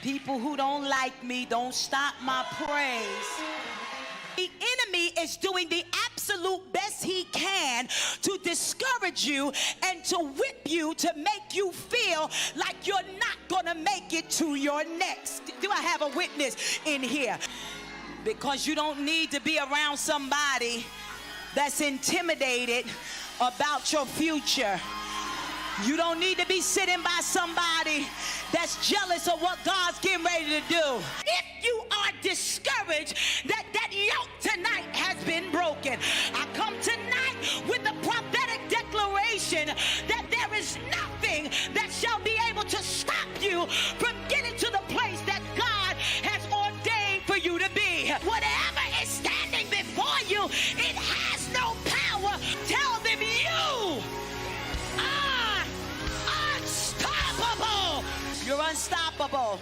People who don't like me don't stop my praise. The enemy is doing the absolute best he can to discourage you and to whip you to make you feel like you're not gonna make it to your next. Do I have a witness in here? Because you don't need to be around somebody that's intimidated about your future. You don't need to be sitting by somebody that's jealous of what God's getting ready to do. If you are discouraged that yoke tonight has been broken, I come tonight with the prophetic declaration that there is nothing that shall be able to stop you from getting to the place that God has ordained for you to be. Whatever is standing before you, it has no power. Tell them you are unstoppable. You're unstoppable.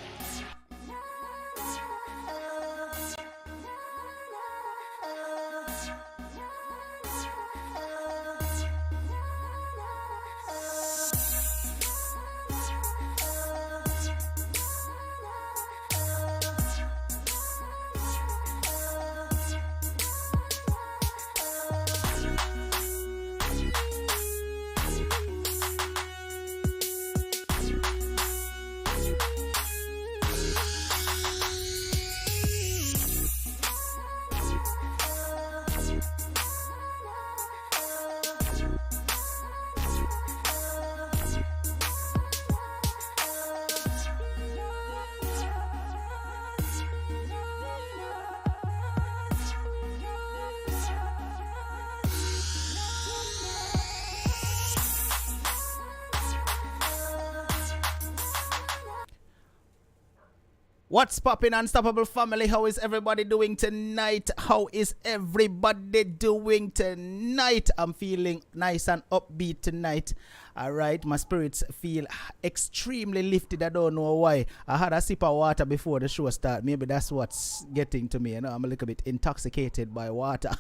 What's poppin', Unstoppable family? How is everybody doing tonight? How is everybody doing tonight? I'm feeling nice and upbeat tonight. Alright, my spirits feel extremely lifted. I don't know why. I had a sip of water before the show started. Maybe that's what's getting to me. You know, I'm a little bit intoxicated by water.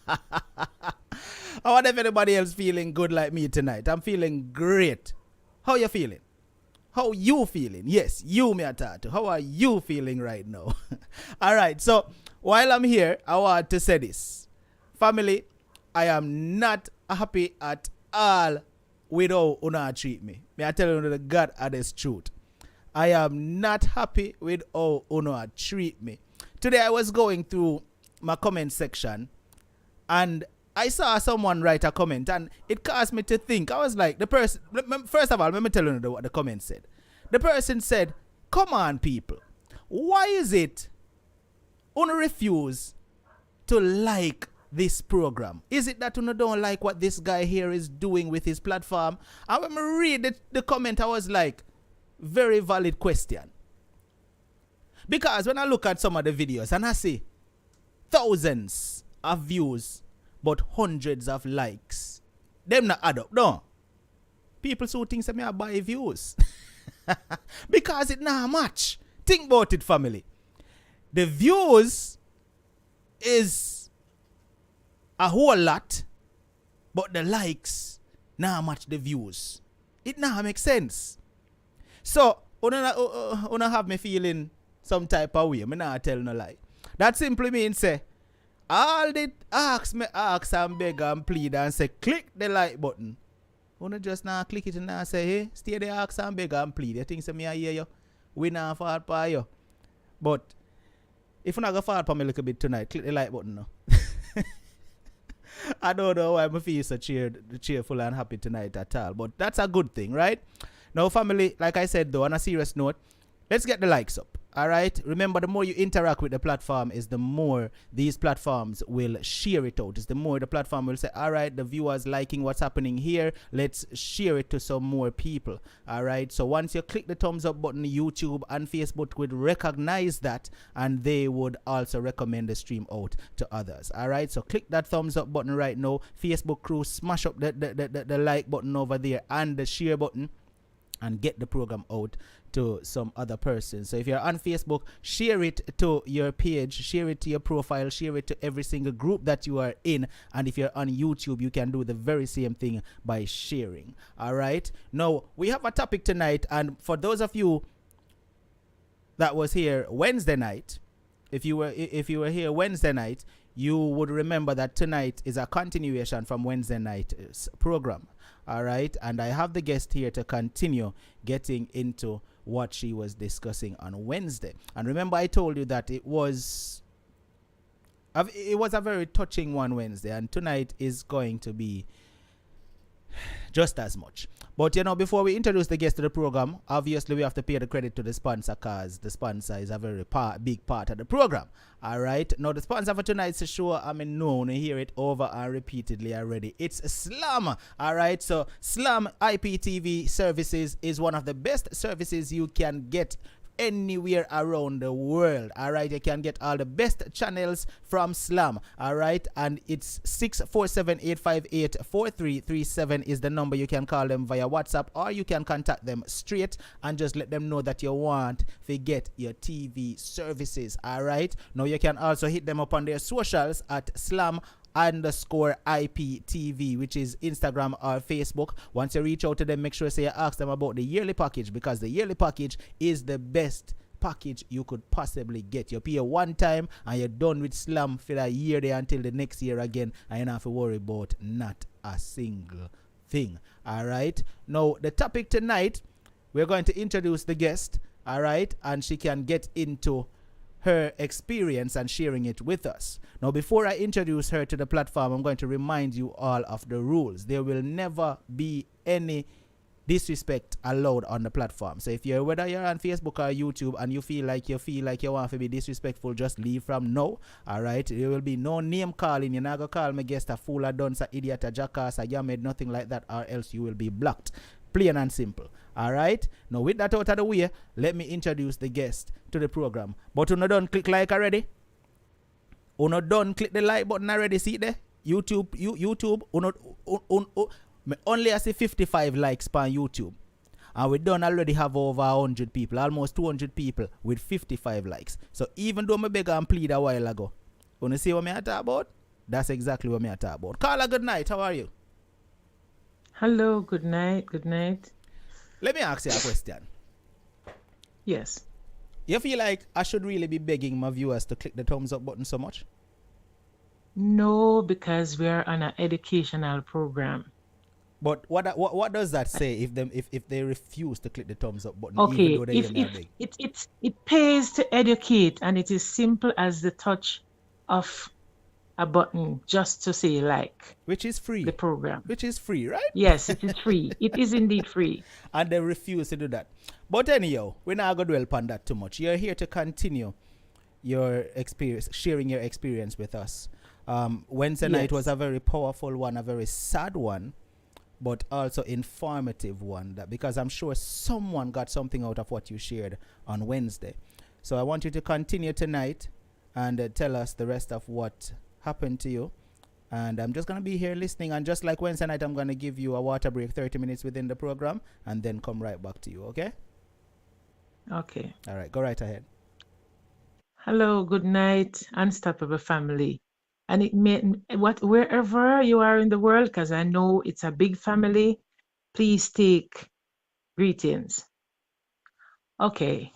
I wonder if anybody else feeling good like me tonight. I'm feeling great. How you feeling? How you feeling? Yes, you, me atatu. How are you feeling right now? All right, so while I'm here, I want to say this. Family, I am not happy at all with how una treat me. May I tell you the God honest truth. I am not happy with how una treat me. Today I was going through my comment section and I saw someone write a comment and it caused me to think. I was like, the person, first of all, let me tell you what the comment said. The person said, come on people, why is it you refuse to like this program? Is it that you don't like what this guy here is doing with his platform? And when I read the comment, I was like, very valid question. Because when I look at some of the videos and I see thousands of views, but hundreds of likes, them not add up, no. People so think that me I buy views. Because it not much. Think about it, family. The views is a whole lot, but the likes not match the views. It not make sense. So, una have me feeling some type of way. Me not tell no lie. That simply means say, all the ask and beg and plead and say click the like button. Wanna just now click it and now say, hey, stay there, ask and beg and plead. You think say me I hear you? We not fall for you. But if you not go fall for me a little bit tonight, click the like button now. I don't know why I feel so cheerful and happy tonight at all. But that's a good thing, right? Now, family, like I said though, on a serious note, let's get the likes up. All right. Remember, the more you interact with the platform is the more these platforms will share it out. It's the more the platform will say, all right, the viewers liking what's happening here. Let's share it to some more people. All right. So once you click the thumbs up button, YouTube and Facebook would recognize that and they would also recommend the stream out to others. All right. So click that thumbs up button right now. Facebook crew, smash up the like button over there and the share button and get the program out to some other person. So if you're on Facebook, share it to your page, share it to your profile, share it to every single group that you are in. And if you're on YouTube, you can do the very same thing by sharing. All right. Now, we have a topic tonight. And for those of you that was here Wednesday night, if you were here Wednesday night, you would remember that tonight is a continuation from Wednesday night's program. All right, and I have the guest here to continue getting into what she was discussing on Wednesday. And remember, I told you that it was a very touching one Wednesday, and tonight is going to be just as much. But before we introduce the guest to the program, obviously we have to pay the credit to the sponsor, because the sponsor is a very big part of the program. All right, now the sponsor for tonight's show, known to hear it over and repeatedly already. It's Slam. All right, so Slam IPTV services is one of the best services you can get anywhere around the world. All right, you can get all the best channels from Slam. All right, and it's 647-858-4337 is the number. You can call them via WhatsApp, or you can contact them straight and just let them know that you want to get your TV services. All right, now you can also hit them up on their socials at Slam_IPTV, which is Instagram or Facebook. Once you reach out to them, make sure you ask them about the yearly package, because the yearly package is the best package you could possibly get. You pay one time and you're done with Slam for a year there until the next year again, and you don't have to worry about not a single thing. All right, now the topic tonight, we're going to introduce the guest. All right, and she can get into her experience and sharing it with us. Now, before I introduce her to the platform, I'm going to remind you all of the rules. There will never be any disrespect allowed on the platform. So whether you're on Facebook or YouTube and you feel like you want to be disrespectful, just leave from now. All right, there will be no name calling. You're not gonna call me guest a fool, a dunce, a idiot, a jackass, a yammed, nothing like that, or else you will be blocked. Plain and simple. All right, now with that out of the way, let me introduce the guest to the program. But you don't click like already? You don't click the like button already? See there? YouTube, only I see 55 likes on YouTube, and we don't already have over 100 people, almost 200 people with 55 likes. So even though I beg and plead a while ago, you see what I talk about? That's exactly what I talk about. Carla, good night. How are you? Hello, good night, good night. Let me ask you a question. Yes. You feel like I should really be begging my viewers to click the thumbs up button so much? No, because we are on an educational program. But what does that say if they refuse to click the thumbs up button? Okay, even though they if it pays to educate, and it is simple as the touch of a button just to say like, which is free. The program, which is free, right? Yes, it is free. It is indeed free. And they refuse to do that. But anyhow, we're not going to dwell upon that too much. You're here to continue your experience, sharing your experience with us. Wednesday night was a very powerful one, a very sad one, but also informative one, because I'm sure someone got something out of what you shared on Wednesday. So I want you to continue tonight and tell us the rest of what happened to you. And I'm just going to be here listening, and just like Wednesday night, I'm going to give you a water break, 30 minutes within the program, and then come right back to you, okay? Okay. All right, go right ahead. Hello, good night, Unstoppable family. And it may, wherever you are in the world, because I know it's a big family, please take greetings. Okay,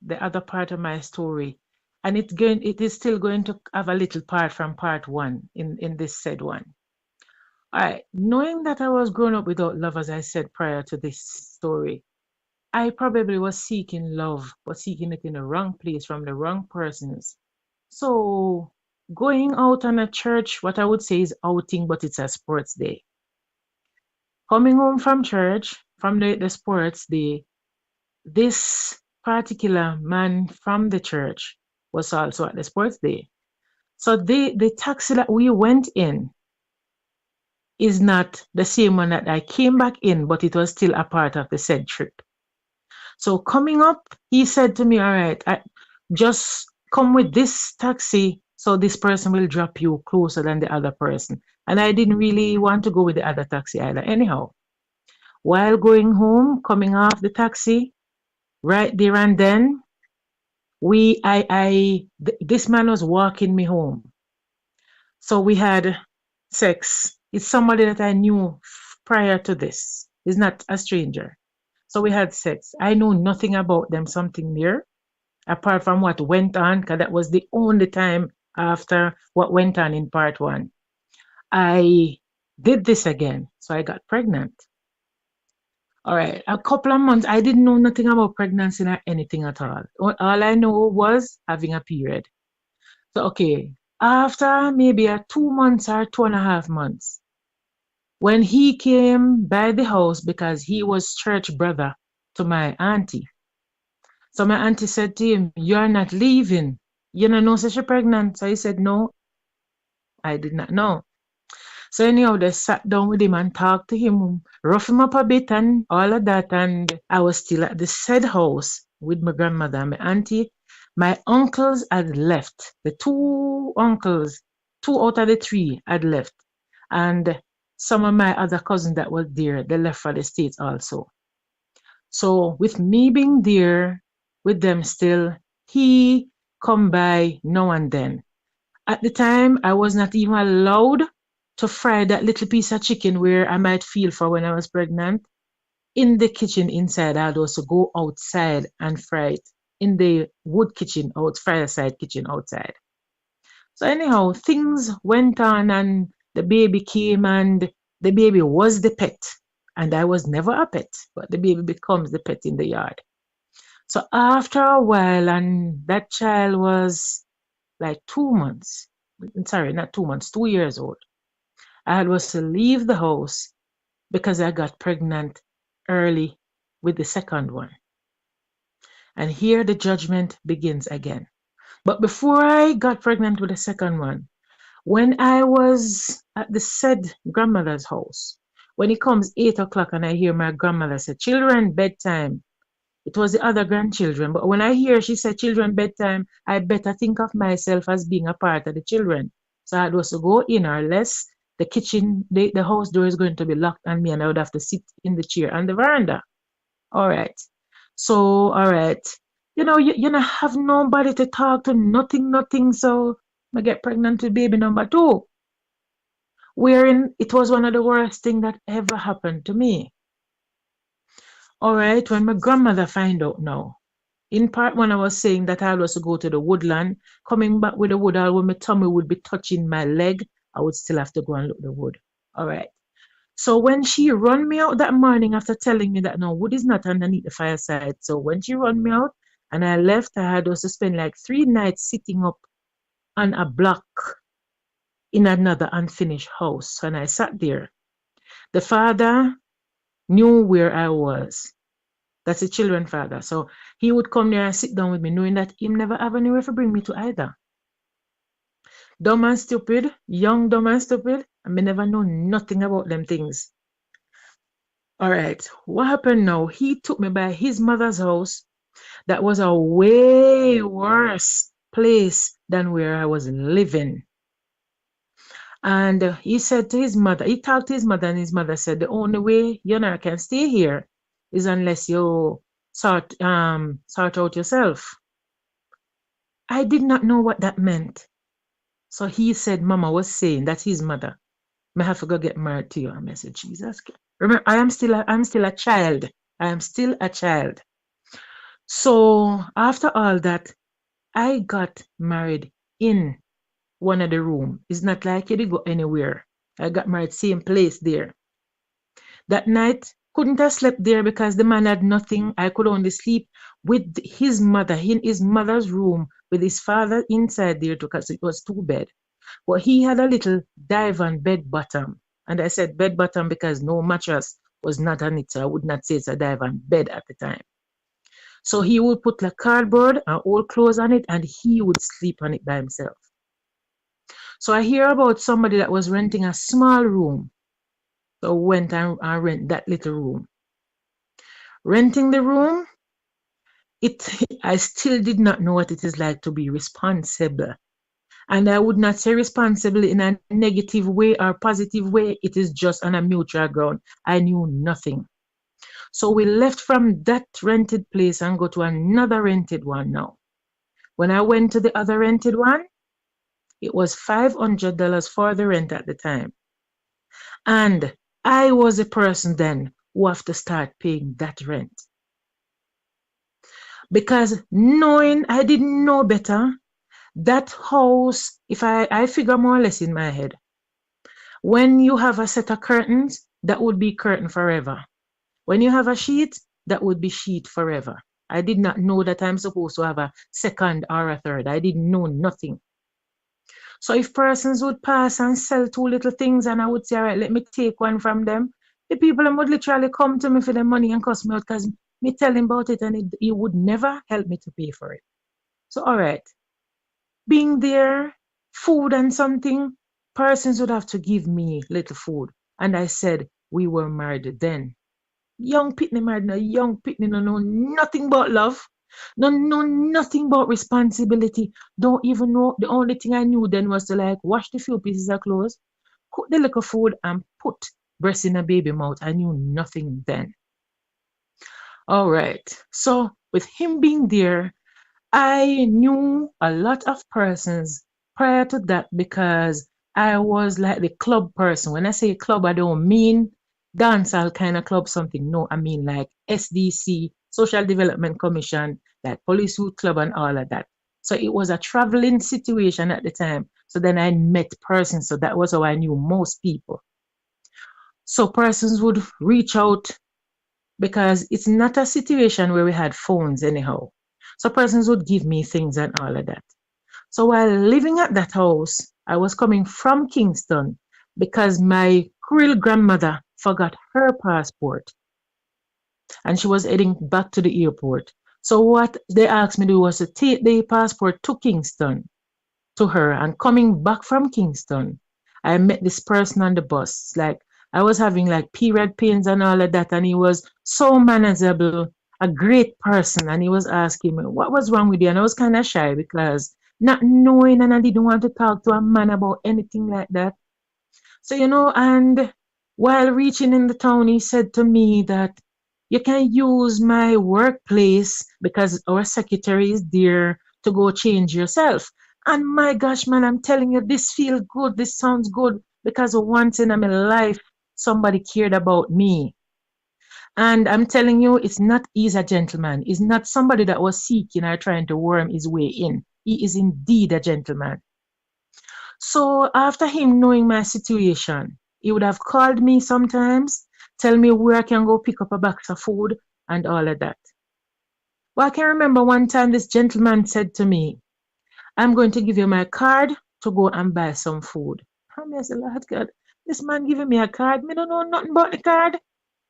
the other part of my story, and it is still going to have a little part from part one in this said one. All right, knowing that I was growing up without love, as I said prior to this story, I probably was seeking love, but seeking it in the wrong place from the wrong persons. So going out on a church, what I would say is outing, but it's a sports day. Coming home from church, from the sports day, this particular man from the church was also at the sports day. So the taxi that we went in is not the same one that I came back in, but it was still a part of the said trip. So coming up, he said to me, all right, just come with this taxi, so this person will drop you closer than the other person. And I didn't really want to go with the other taxi either. Anyhow, while going home, coming off the taxi, right there and then, this man was walking me home. So we had sex. It's somebody that I knew prior to this. He's not a stranger. So we had sex. I know nothing about them, something there. apart from what went on, because that was the only time after what went on in part one. I did this again, so I got pregnant. All right, a couple of months, I didn't know nothing about pregnancy or anything at all. All I know was having a period. So, okay, after maybe 2 months or 2.5 months, when he came by the house because he was church brother to my auntie. So my auntie said to him, "You're not leaving. You don't know she's pregnant." So he said, "No, I did not know." So anyhow, they sat down with him and talked to him, rough him up a bit and all of that. And I was still at the said house with my grandmother and my auntie. My uncles had left. The two uncles, 2 out of the 3 had left. And some of my other cousins that were there, they left for the States also. So with me being there with them still, he come by now and then. At the time, I was not even allowed to fry that little piece of chicken where I might feel for when I was pregnant in the kitchen inside. I'd also go outside and fry it in the wood kitchen, fireside kitchen outside. So anyhow, things went on and the baby came and the baby was the pet. And I was never a pet, but the baby becomes the pet in the yard. So after a while, and that child was like 2 months, sorry, not 2 months, 2 years old. I was to leave the house because I got pregnant early with the second one. And here the judgment begins again. But before I got pregnant with the second one, when I was at the said grandmother's house, when it comes 8 o'clock and I hear my grandmother say, "Children, bedtime." It was the other grandchildren, but when I hear she said children bedtime, I better think of myself as being a part of the children. So I was to go in, or less the kitchen, the house door is going to be locked on me and I would have to sit in the chair on the veranda. All right. So, all right. You know, you not have nobody to talk to, nothing. So I get pregnant with baby number 2. Wherein it was one of the worst things that ever happened to me. All right, when my grandmother find out now, in part one I was saying that I was to go to the woodland, coming back with the wood, all when my tummy would be touching my leg, I would still have to go and look the wood. All right. So when she run me out that morning after telling me that no, wood is not underneath the fireside. So when she run me out and I left, I had also spend like 3 nights sitting up on a block in another unfinished house. And I sat there. The father knew where I was. That's the children's father. So he would come there and sit down with me, knowing that he never have anywhere to bring me to either. Dumb and stupid, young, dumb and stupid, and me never know nothing about them things. All right, what happened now? He took me by his mother's house. That was a way worse place than where I was living. And he said to his mother, he talked to his mother, and his mother said, "The only way you know can stay here is unless you sort out yourself." I did not know what that meant. So he said, Mama was saying, that's his mother, "May I have to go get married to you?" And I said, "Jesus, remember, I'm still a child. I am still a child." So after all that, I got married in one of the room. It's not like you did go anywhere. I got married same place there. That night, couldn't have slept there because the man had nothing. I could only sleep with his mother in his mother's room with his father inside there because it was 2 bed. But he had a little divan bed bottom. And I said bed bottom because no mattress was not on it. So I would not say it's a divan bed at the time. So he would put like cardboard and old clothes on it and he would sleep on it by himself. So I hear about somebody that was renting a small room. So went and rent that little room. Renting the room, I still did not know what it is like to be responsible. And I would not say responsible in a negative way or positive way. It is just on a mutual ground. I knew nothing. So we left from that rented place and go to another rented one now. When I went to the other rented one, it was $500 for the rent at the time. And I was a person then who have to start paying that rent. because knowing I didn't know better, that house, if I figure more or less in my head, when you have a set of curtains, that would be curtain forever. When you have a sheet, that would be sheet forever. I did not know that I'm supposed to have a second or a third. I didn't know nothing. So if persons would pass and sell two little things and I would say, all right, let me take one from them, the people would literally come to me for the money and cuss me out because me tell him about it and he would never help me to pay for it. So all right, being there, food and something, persons would have to give me little food. And I said, we were married then. Young pitney married, no young pitney no know nothing about love. Don't know nothing about responsibility. Don't even know. The only thing I knew then was to like wash the few pieces of clothes, cook the little food, and put breast in a baby mouth. I knew nothing then. All right. So with him being there, I knew a lot of persons prior to that because I was like the club person. When I say club, I don't mean dancehall kind of club something. No, I mean like SDC, Social Development Commission, like Police Youth Club and all of that. So it was a traveling situation at the time. So then I met persons. So that was how I knew most people. So persons would reach out because it's not a situation where we had phones anyhow. So persons would give me things and all of that. So while living at that house, I was coming from Kingston because my real grandmother forgot her passport and she was heading back to the airport. So what they asked me to do was to take the passport to Kingston to her, and coming back from Kingston, I met this person on the bus. Like I was having like period pains and all of that, and he was so manageable, a great person, and he was asking me what was wrong with you, and I was kind of shy because not knowing, and I didn't want to talk to a man about anything like that. So and while reaching in the town, he said to me that you can use my workplace because our secretary is there to go change yourself. And my gosh, man, I'm telling you, this feels good. This sounds good because once in my life, somebody cared about me. And I'm telling you, it's not he's a gentleman. He's not somebody that was seeking or trying to worm his way in. He is indeed a gentleman. So after him knowing my situation, he would have called me sometimes, tell me where I can go pick up a box of food and all of that. Well, I can remember one time this gentleman said to me, I'm going to give you my card to go and buy some food. And I said, Lord God, this man giving me a card. Me don't know nothing about the card.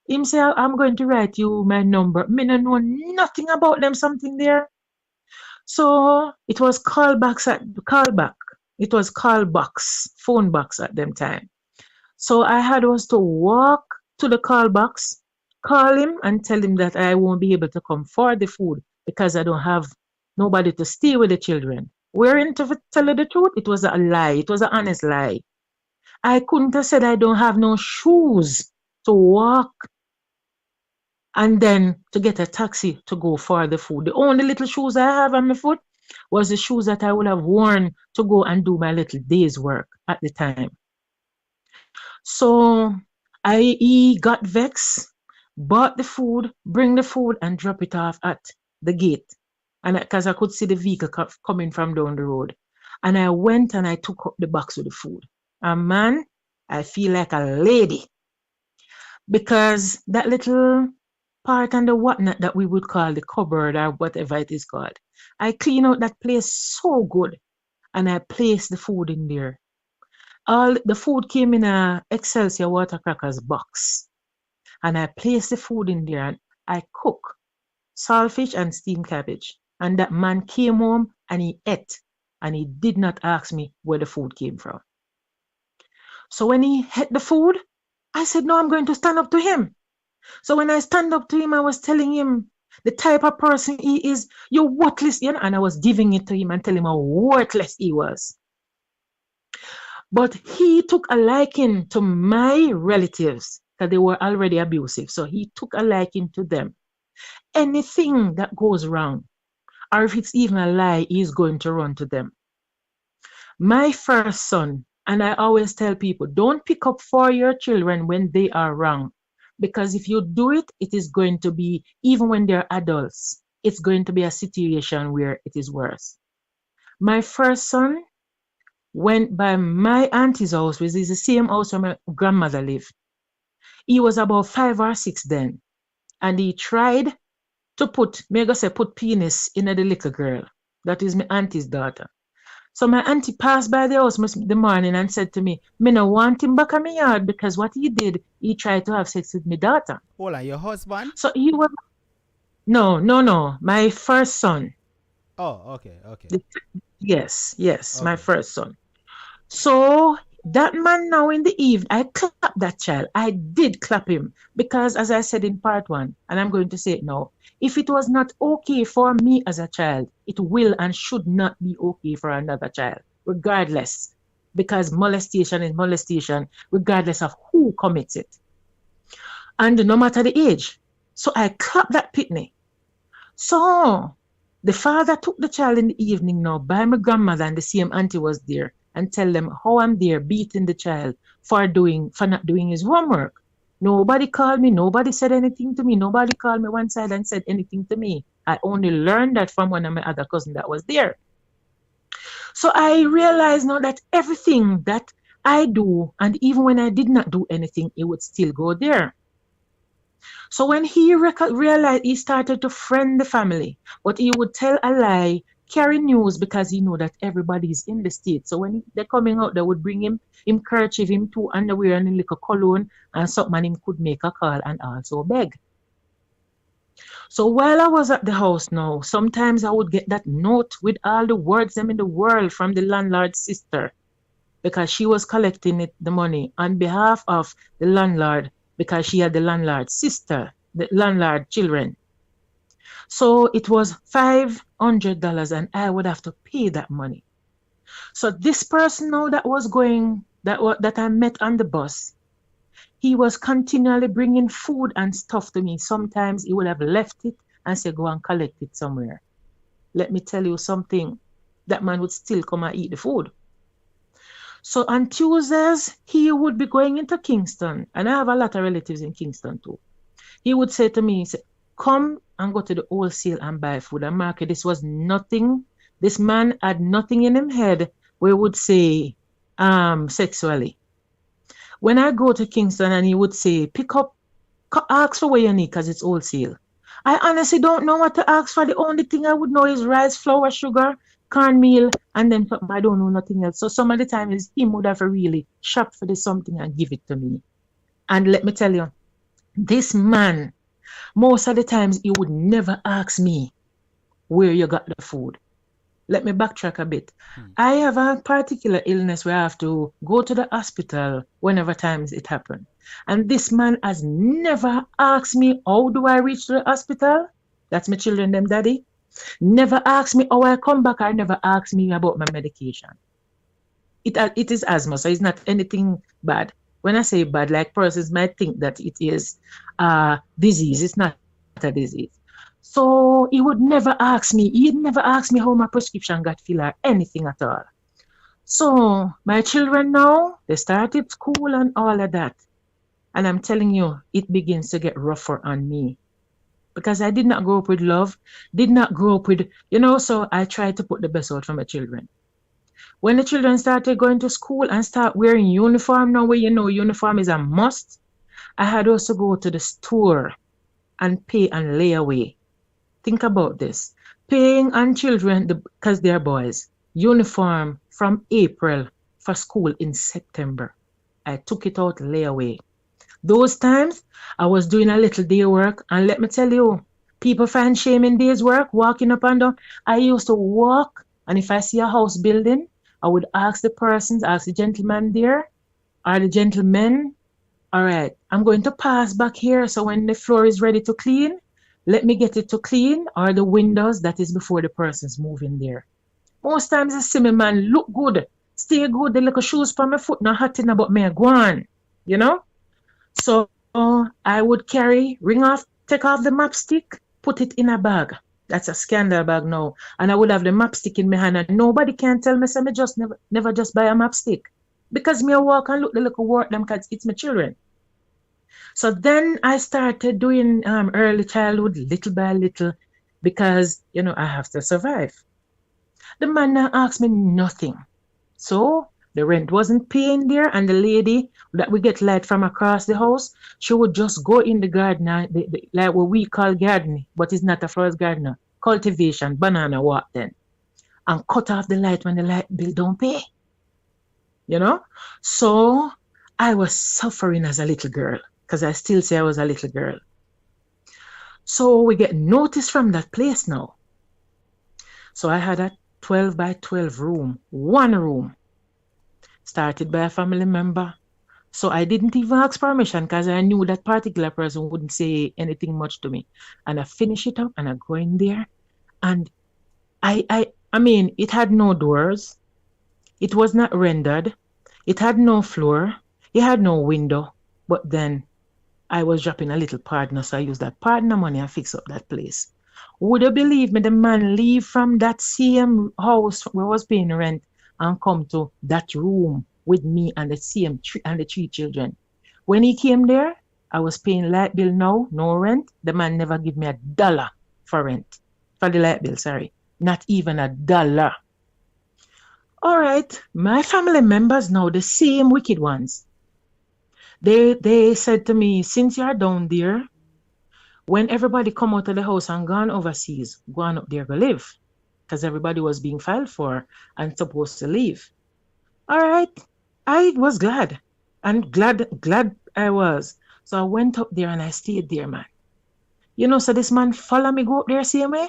Him say, I'm going to write you my number. Me don't know nothing about them, something there. So it was callback. It was call box, phone box at them time. So I had was to walk to the call box, call him and tell him that I won't be able to come for the food because I don't have nobody to stay with the children. Wherein to tell you the truth, it was a lie. It was an honest lie. I couldn't have said I don't have no shoes to walk and then to get a taxi to go for the food. The only little shoes I have on my foot was the shoes that I would have worn to go and do my little day's work at the time. So he got vexed, bought the food, bring the food and drop it off at the gate. And because I could see the vehicle coming from down the road. And I went and I took up the box with the food. And man, I feel like a lady. Because that little part and the whatnot that we would call the cupboard or whatever it is called, I clean out that place so good. And I placed the food in there. All the food came in a Excelsior water crackers box. And I placed the food in there and I cook saltfish and steamed cabbage. And that man came home and he ate. And he did not ask me where the food came from. So when he ate the food, I said, no, I'm going to stand up to him. So when I stand up to him, I was telling him the type of person he is. You're worthless, and I was giving it to him and telling him how worthless he was. But he took a liking to my relatives because they were already abusive. So he took a liking to them. Anything that goes wrong, or if it's even a lie, he's going to run to them. My first son, and I always tell people, don't pick up for your children when they are wrong. Because if you do it, it is going to be, even when they're adults, it's going to be a situation where it is worse. My first son went by my auntie's house, which is the same house where my grandmother lived. He was about 5 or 6 then, and he tried to put penis in the little girl. That is my auntie's daughter. So my auntie passed by the house the morning and said to me, "Me no want him back in my yard because what he did, he tried to have sex with my daughter." Hold on, your husband? So he was no, my first son. Oh, okay, okay. Yes, my Okay. first son. So that man now in the evening, I clapped that child. I did clap him because, as I said in part 1, and I'm going to say it now, if it was not okay for me as a child, it will and should not be okay for another child, regardless, because molestation is molestation, regardless of who commits it, and no matter the age. So I clapped that pitney. So the father took the child in the evening now by my grandmother, and the same auntie was there, and tell them how I'm there beating the child for not doing his homework. Nobody called me, nobody said anything to me, nobody called me one side and said anything to me. I only learned that from one of my other cousins that was there. So I realized now that everything that I do, and even when I did not do anything, it would still go there. So when he realized, he started to friend the family, but he would tell a lie, carry news, because he knew that everybody is in the state. So when they're coming out, they would bring him kerchief, him two underwear and a little cologne and something, and him could make a call and also beg. So while I was at the house now, sometimes I would get that note with all the words them in the world from the landlord's sister, because she was collecting the money on behalf of the landlord, because she had the landlord's sister, the landlord children. So it was $500 and I would have to pay that money. So this person now that was going, that I met on the bus, he was continually bringing food and stuff to me. Sometimes he would have left it and say, "Go and collect it somewhere." Let me tell you something, that man would still come and eat the food. So on Tuesdays, he would be going into Kingston, and I have a lot of relatives in Kingston too. He would say to me, "Come and go to the wholesale and buy food and market." This was nothing. This man had nothing in his head where he would say sexually. When I go to Kingston and he would say, ask for what you need because it's wholesale. I honestly don't know what to ask for. The only thing I would know is rice, flour, sugar, cornmeal, and then I don't know nothing else. So some of the time is him would have to really shop for this something and give it to me. And let me tell you, this man, most of the times he would never ask me where you got the food. Let me backtrack a bit. I have a particular illness where I have to go to the hospital whenever times it happens. And this man has never asked me, how do I reach to the hospital? That's my children, them daddy. Never asked me how I come back, or never asked me about my medication. It is asthma, so it's not anything bad. When I say bad, like persons might think that it is a disease. It's not a disease. So he would never ask me. He'd never ask me how my prescription got filled or anything at all. So my children now, they started school and all of that. And I'm telling you, it begins to get rougher on me. Because I did not grow up with love, did not grow up with, so I tried to put the best out for my children. When the children started going to school and start wearing uniform now, where uniform is a must, I had also go to the store and pay and lay away. Think about this. Paying on children, because they're boys, uniform from April for school in September. I took it out layaway. Those times, I was doing a little day work, and let me tell you, people find shame in day's work, walking up and down. I used to walk, and if I see a house building, I would ask the gentleman there, or the gentleman, all right, I'm going to pass back here, so when the floor is ready to clean, let me get it to clean, or the windows, that is before the person's moving there. Most times I see me man look good, stay good, the little shoes for my foot, not hurting about me go on, So I would take off the map stick, put it in a bag. That's a scandal bag now. And I would have the map stick in my hand, and nobody can tell me, me just never just buy a map stick. Because me walk and look the little work them, because it's my children. So then I started doing early childhood, little by little. because, I have to survive. The man now asked me nothing. So the rent wasn't paying there, and the lady that we get light from across the house, she would just go in the garden, like what we call gardening, but it's not a first gardener, cultivation, banana walk then, and cut off the light when the light bill don't pay. So I was suffering as a little girl, because I still say I was a little girl. So we get notice from that place now. So I had a 12 by 12 room, one room, started by a family member. So I didn't even ask permission because I knew that particular person wouldn't say anything much to me. And I finish it up and I go in there. And I mean, it had no doors. It was not rendered. It had no floor. It had no window. But then I was dropping a little partner, so I used that partner money and fix up that place. Would you believe me, the man leave from that same house where I was paying rent and come to that room with me and the same and the 3 children. When he came there, I was paying light bill now, no rent. The man never give me $1 for rent. For the light bill, sorry. Not even $1. All right, my family members now, the same wicked ones. They said to me, since you're down there, when everybody come out of the house and gone overseas, go on up there, go live. Because everybody was being filed for and supposed to leave. All right, I was glad. And glad I was. So I went up there and I stayed there, man. So this man follow me go up there same way.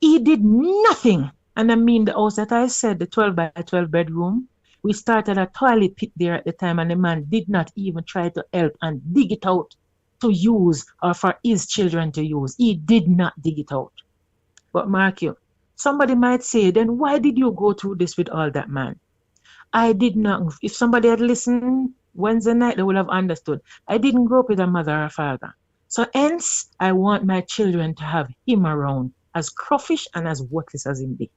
He did nothing. And I mean the house that I said, the 12 by 12 bedroom, we started a toilet pit there at the time, and the man did not even try to help and dig it out to use or for his children to use. He did not dig it out. But mark you, somebody might say, then why did you go through this with all that, man? I did not. If somebody had listened Wednesday night, they would have understood. I didn't grow up with a mother or a father. So hence, I want my children to have him around, as cruffish and as worthless as him be.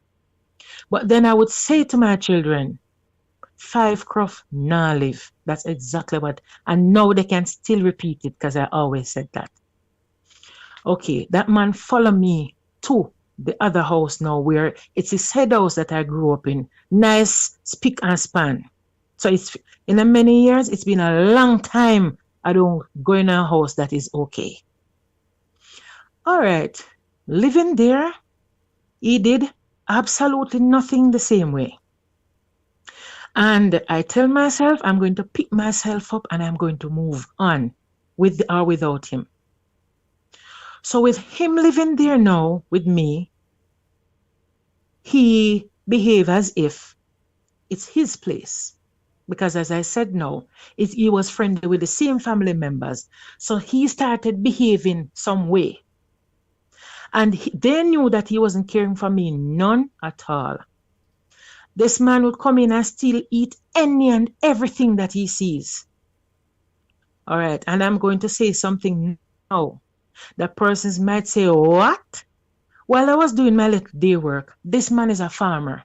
But then I would say to my children, 5 cruff, nah live. That's exactly what. And now they can still repeat it because I always said that. Okay, that man follow me to the other house now, where it's his head house that I grew up in. Nice spick and span. So it's in a many years, it's been a long time I don't go in a house that is okay. All right, living there, he did absolutely nothing the same way. And I tell myself I'm going to pick myself up and I'm going to move on with or without him. So with him living there now with me, he behaved as if it's his place. Because as I said now, he was friendly with the same family members. So he started behaving some way. And they knew that he wasn't caring for me, none at all. This man would come in and still eat any and everything that he sees. All right, and I'm going to say something now. The persons might say, what? While I was doing my little day work, this man is a farmer.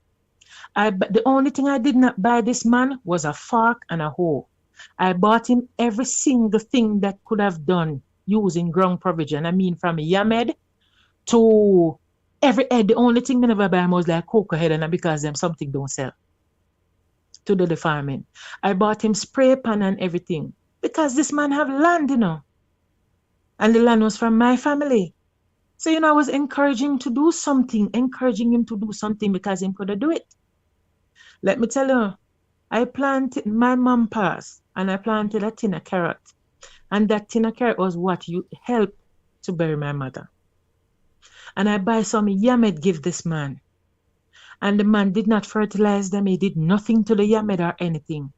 The only thing I did not buy this man was a fork and a hoe. I bought him every single thing that could have done using ground provision. I mean, from yamed to every head. The only thing I never buy was like cocoa head, and because them something don't sell to do the farming. I bought him spray pan and everything because this man have land, and the land was from my family. So, I was encouraging him to do something, because him could do it. Let me tell you, I planted, my mom passed, and I planted a tin of carrot. And that tin of carrot was what helped to bury my mother. And I buy some yamed give this man. And the man did not fertilize them. He did nothing to the yamed or anything.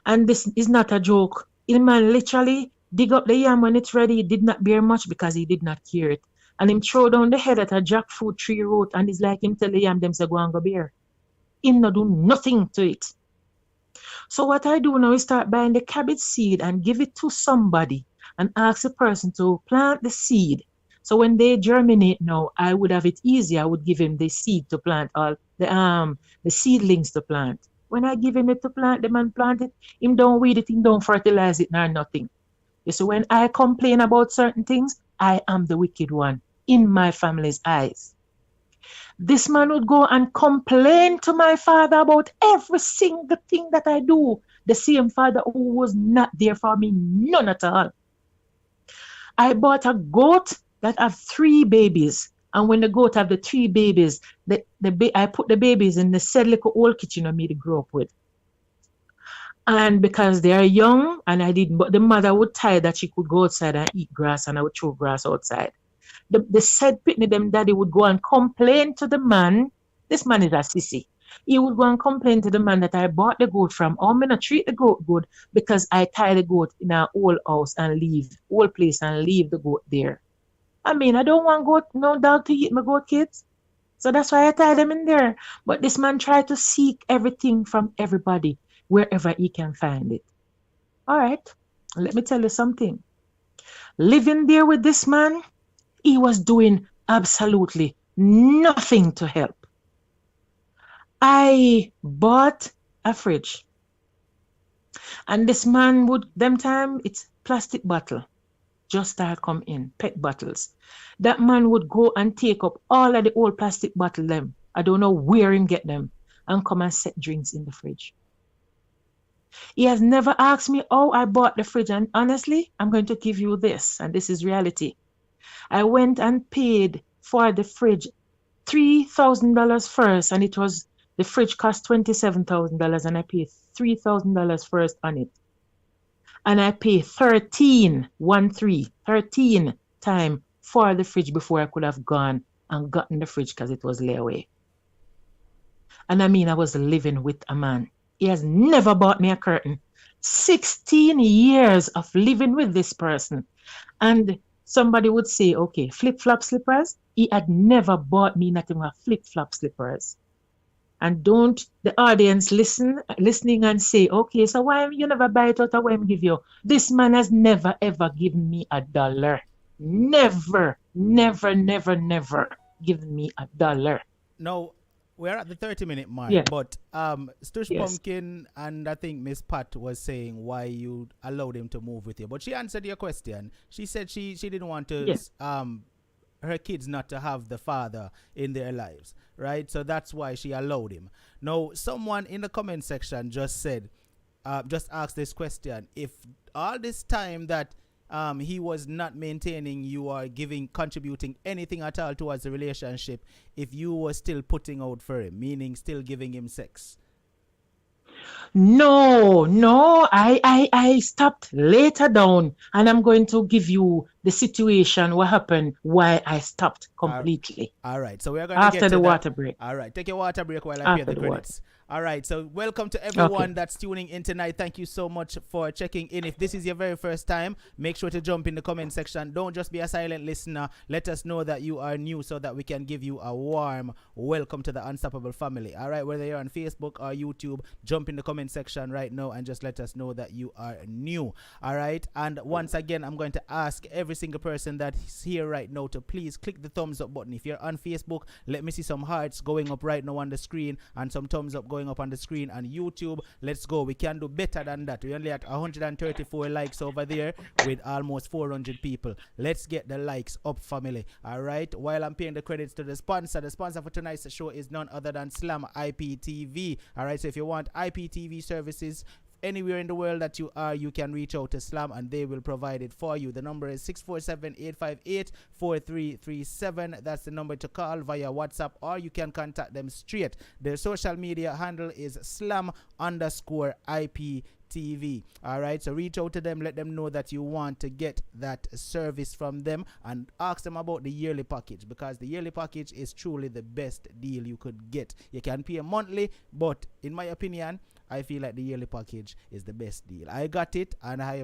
And this is not a joke. The man literally dig up the yam when it's ready. He did not bear much because he did not care it. And him throw down the head at a jackfruit tree root, and it's like him tell the yam them say go and go bear. Him not do nothing to it. So what I do now is start buying the cabbage seed and give it to somebody and ask the person to plant the seed. So when they germinate now, I would have it easy. I would give him the seed to plant, all the seedlings to plant. When I give him it to plant, the man plant it, him don't weed it, him don't fertilize it, nor nothing. You see, when I complain about certain things, I am the wicked one. in my family's eyes. This man would go and complain to my father about every single thing that I do. The same father who was not there for me, none at all. I bought a goat that have 3 babies. And when the goat have the 3 babies, I put the babies in the said little old kitchen I made to grow up with. And because they are young, and but the mother would tie that she could go outside and eat grass, and I would throw grass outside. The said pitney them daddy would go and complain to the man. This man is a sissy. He would go and complain to the man that I bought the goat from. Oh, I'm gonna treat the goat good because I tie the goat in our old house and leave, old place and leave the goat there. I mean, I don't want no dog to eat my goat kids. So that's why I tie them in there. But this man tried to seek everything from everybody wherever he can find it. All right, let me tell you something. Living there with this man, he was doing absolutely nothing to help. I bought a fridge. And this man would, them time, it's plastic bottle. Just start come in, pet bottles. That man would go and take up all of the old plastic bottle them. I don't know where him get them. And come and set drinks in the fridge. He has never asked me how I bought the fridge. And honestly, I'm going to give you this. And this is reality. I went and paid for the fridge $3,000 first. And the fridge cost $27,000. And I paid $3,000 first on it. And I paid 13 time for the fridge before I could have gone and gotten the fridge because it was layaway. And I mean, I was living with a man. He has never bought me a curtain. 16 years of living with this person. And somebody would say, okay, flip-flop slippers. He had never bought me nothing but flip-flop slippers. And don't the audience listening and say, okay, so why you never buy it out or why him give you? This man has never, ever given me $1. Never given me $1. No, we're at the 30-minute mark, Yeah. but Stush Yes. Pumpkin and I think Miss Pat was saying why you allowed him to move with you. But she answered your question. She said she didn't want to Yes. her kids not to have the father in their lives, right? So that's why she allowed him. Now, someone in the comment section just said, just asked this question: if all this time that he was not maintaining you or contributing anything at all towards the relationship, if you were still putting out for him, meaning still giving him sex. No, I stopped later down, and I'm going to give you the situation, what happened, why I stopped completely. All right, so we're going to After get to the that. water break. All right, take your water break while I pay After the the credits. All right, so welcome to everyone Okay. that's tuning in tonight. Thank you so much for checking in. If this is your very first time, make sure to jump in the comment section. Don't just be a silent listener. Let us know that you are new so that we can give you a warm welcome to the Unstoppable family. All right, whether you're on Facebook or YouTube, jump in the comment section right now and just let us know that you are new. All right, and once again, I'm going to ask every single person that's here right now to please click the thumbs up button. If you're on Facebook, let me see some hearts going up right now on the screen and some thumbs up going up on the screen. On YouTube, let's go. We can do better than that. We're only at 134 likes over there with almost 400 people. Let's get the likes up, family. All right, while I'm paying the credits to the sponsor for tonight's show is none other than Slam IPTV. All right, so if you want IPTV services anywhere in the world that you are, you can reach out to Slam and they will provide it for you. The number is 647-858-4337. That's the number to call via WhatsApp, or you can contact them straight. Their social media handle is Slam_IPTV. All right, so reach out to them, let them know that you want to get that service from them, and ask them about the yearly package, because the yearly package is truly the best deal you could get. You can pay monthly, but in my opinion, I feel like the yearly package is the best deal. I got it, and I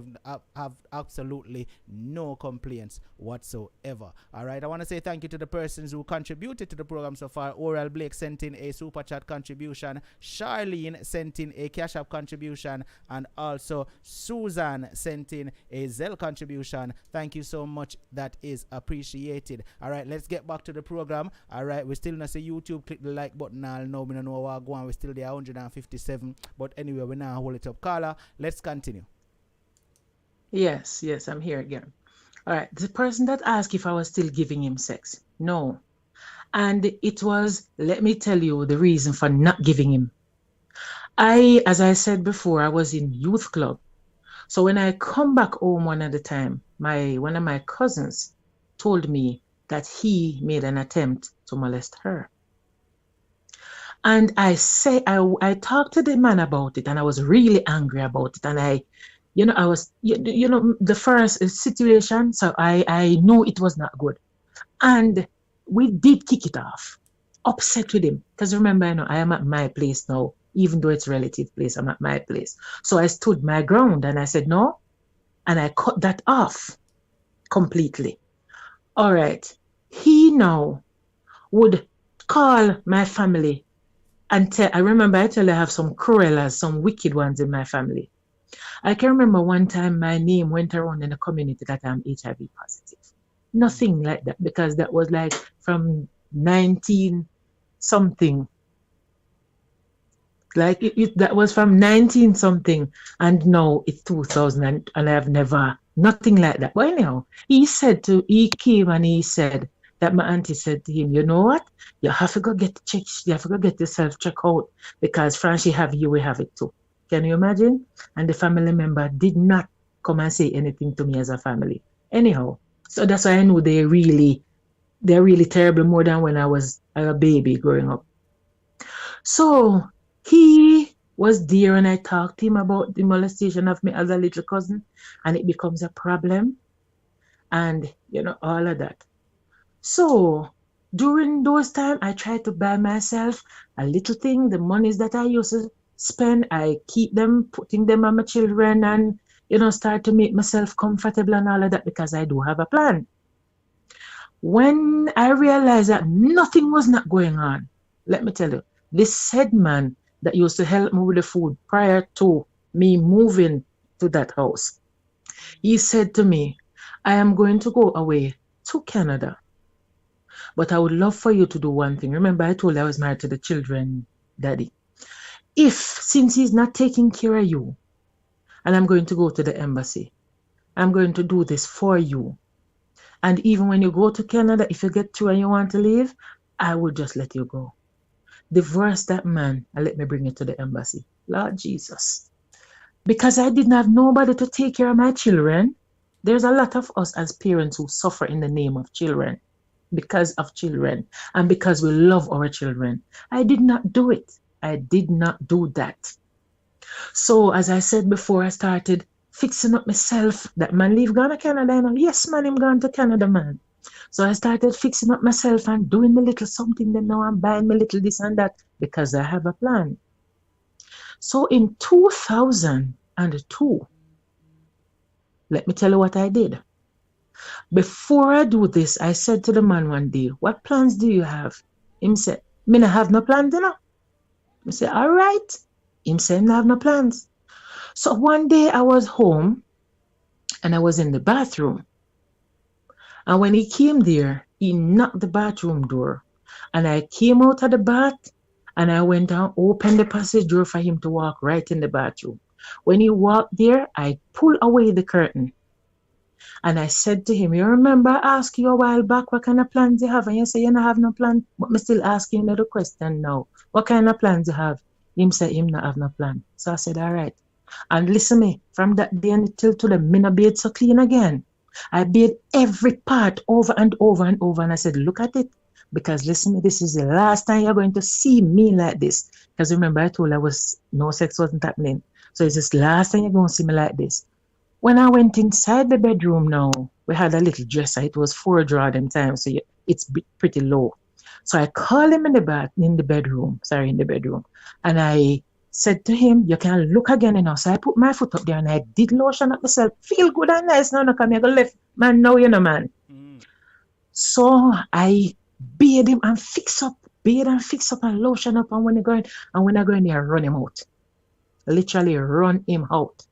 have absolutely no complaints whatsoever. All right, I want to say thank you to the persons who contributed to the program so far. Oral Blake sent in a super chat contribution. Charlene sent in a Cash App contribution, and also Susan sent in a ZELLE contribution. Thank you so much. That is appreciated. All right, let's get back to the program. All right, we still not say YouTube. Click the like button. I'll know. We don't know what going. We're still there 157. But anyway, we now hold it up. Carla, let's continue. Yes, I'm here again. All right, the person that asked if I was still giving him sex. No. And it was, let me tell you the reason for not giving him. As I said before, I was in youth club. So when I come back home one at a time, one of my cousins told me that he made an attempt to molest her. And I talked to the man about it, and I was really angry about it. And I was, the first situation, so I knew it was not good. And we did kick it off, upset with him. Because remember, I am at my place now, even though it's relative place, I'm at my place. So I stood my ground and I said, no, and I cut that off completely. All right. He now would call my family and I remember I tell you I have some cruelas, some wicked ones in my family. I can remember one time my name went around in the community that I'm HIV positive. Nothing like that, because that was like from 19 something. Like that was from 19 something, and now it's 2000, and I have never, nothing like that. But anyhow, he came and he said that my auntie said to him, you know what? You have to go get checked, you have to go get yourself checked out, because Francie have you, we have it too. Can you imagine? And the family member did not come and say anything to me as a family. Anyhow, so that's why I knew they're really terrible, more than when I was a baby growing up. So he was there and I talked to him about the molestation of me as a little cousin, and it becomes a problem, and all of that. So during those times, I tried to buy myself a little thing. The monies that I used to spend, I keep them, putting them on my children, and start to make myself comfortable and all of that, because I do have a plan. When I realized that nothing was not going on, let me tell you, this said man that used to help me with the food prior to me moving to that house, he said to me, I am going to go away to Canada, but I would love for you to do one thing. Remember, I told you I was married to the children daddy. Since he's not taking care of you, and I'm going to go to the embassy, I'm going to do this for you. And even when you go to Canada, if you get through and you want to leave, I will just let you go. Divorce that man and let me bring you to the embassy. Lord Jesus. Because I didn't have nobody to take care of my children. There's a lot of us as parents who suffer in the name of children, because of children, and because we love our children. I did not do it. I did not do that. So as I said before, I started fixing up myself. That man leave gone to Canada. Yes, man, I'm gone to Canada, man. So I started fixing up myself and doing a little something. Then now I'm buying me little this and that, because I have a plan. So in 2002, let me tell you what I did. Before I do this, I said to the man one day, what plans do you have? Him said, me not have no plans, I said, all right. Him said, I have no plans. So one day I was home and I was in the bathroom. And when he came there, he knocked the bathroom door. And I came out of the bath and I went and opened the passage door for him to walk right in the bathroom. When he walked there, I pulled away the curtain. And I said to him, you remember I asked you a while back what kind of plans you have? And you say you don't have no plan. But I'm still asking you the question now. What kind of plans you have? Him said him not have no plan. So I said, all right. And listen me, from that day until today, me no bathe so clean again. I bathe every part over and over and over. And I said, look at it. Because listen, this is the last time you're going to see me like this. Because remember, I told you no sex wasn't happening. So it's this last time you're going to see me like this. When I went inside the bedroom now, we had a little dresser. It was 4 drawer them time, so it's pretty low. So I called him in the bedroom. And I said to him, you can look again now. So I put my foot up there and I did lotion up myself. Feel good and nice now. Come here, go left. Man, now man. So I bathe him and fix up and lotion up. And when I go in there, run him out. Literally run him out.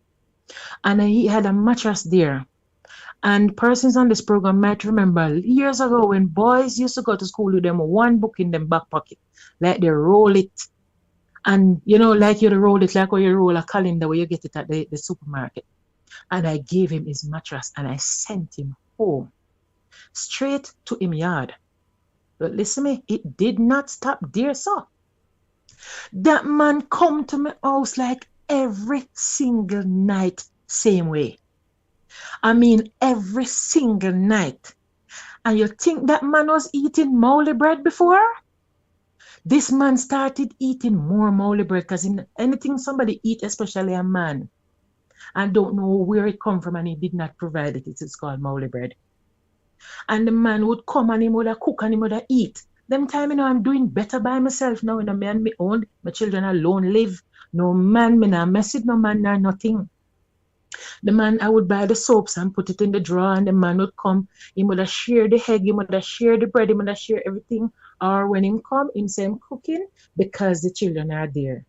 And he had a mattress there. And persons on this program might remember years ago when boys used to go to school with them one book in them back pocket. Like they roll it. And like you roll it like how you roll a calendar where you get it at the supermarket. And I gave him his mattress and I sent him home, straight to him yard. But listen me, it did not stop there, so. That man come to my house like every single night, same way. I mean, every single night. And you think that man was eating moly bread before? This man started eating more moly bread because anything somebody eat, especially a man, and don't know where it come from and he did not provide it, it's called moly bread. And the man would come and he would cook and he would eat. Them time, I'm doing better by myself now. Me and me own, my children alone live. No man, me not mess with no man nor nothing. The man, I would buy the soaps and put it in the drawer, and the man would come. He would share the egg, he would share the bread, he would share everything. Or when him come, him say him cooking because the children are there.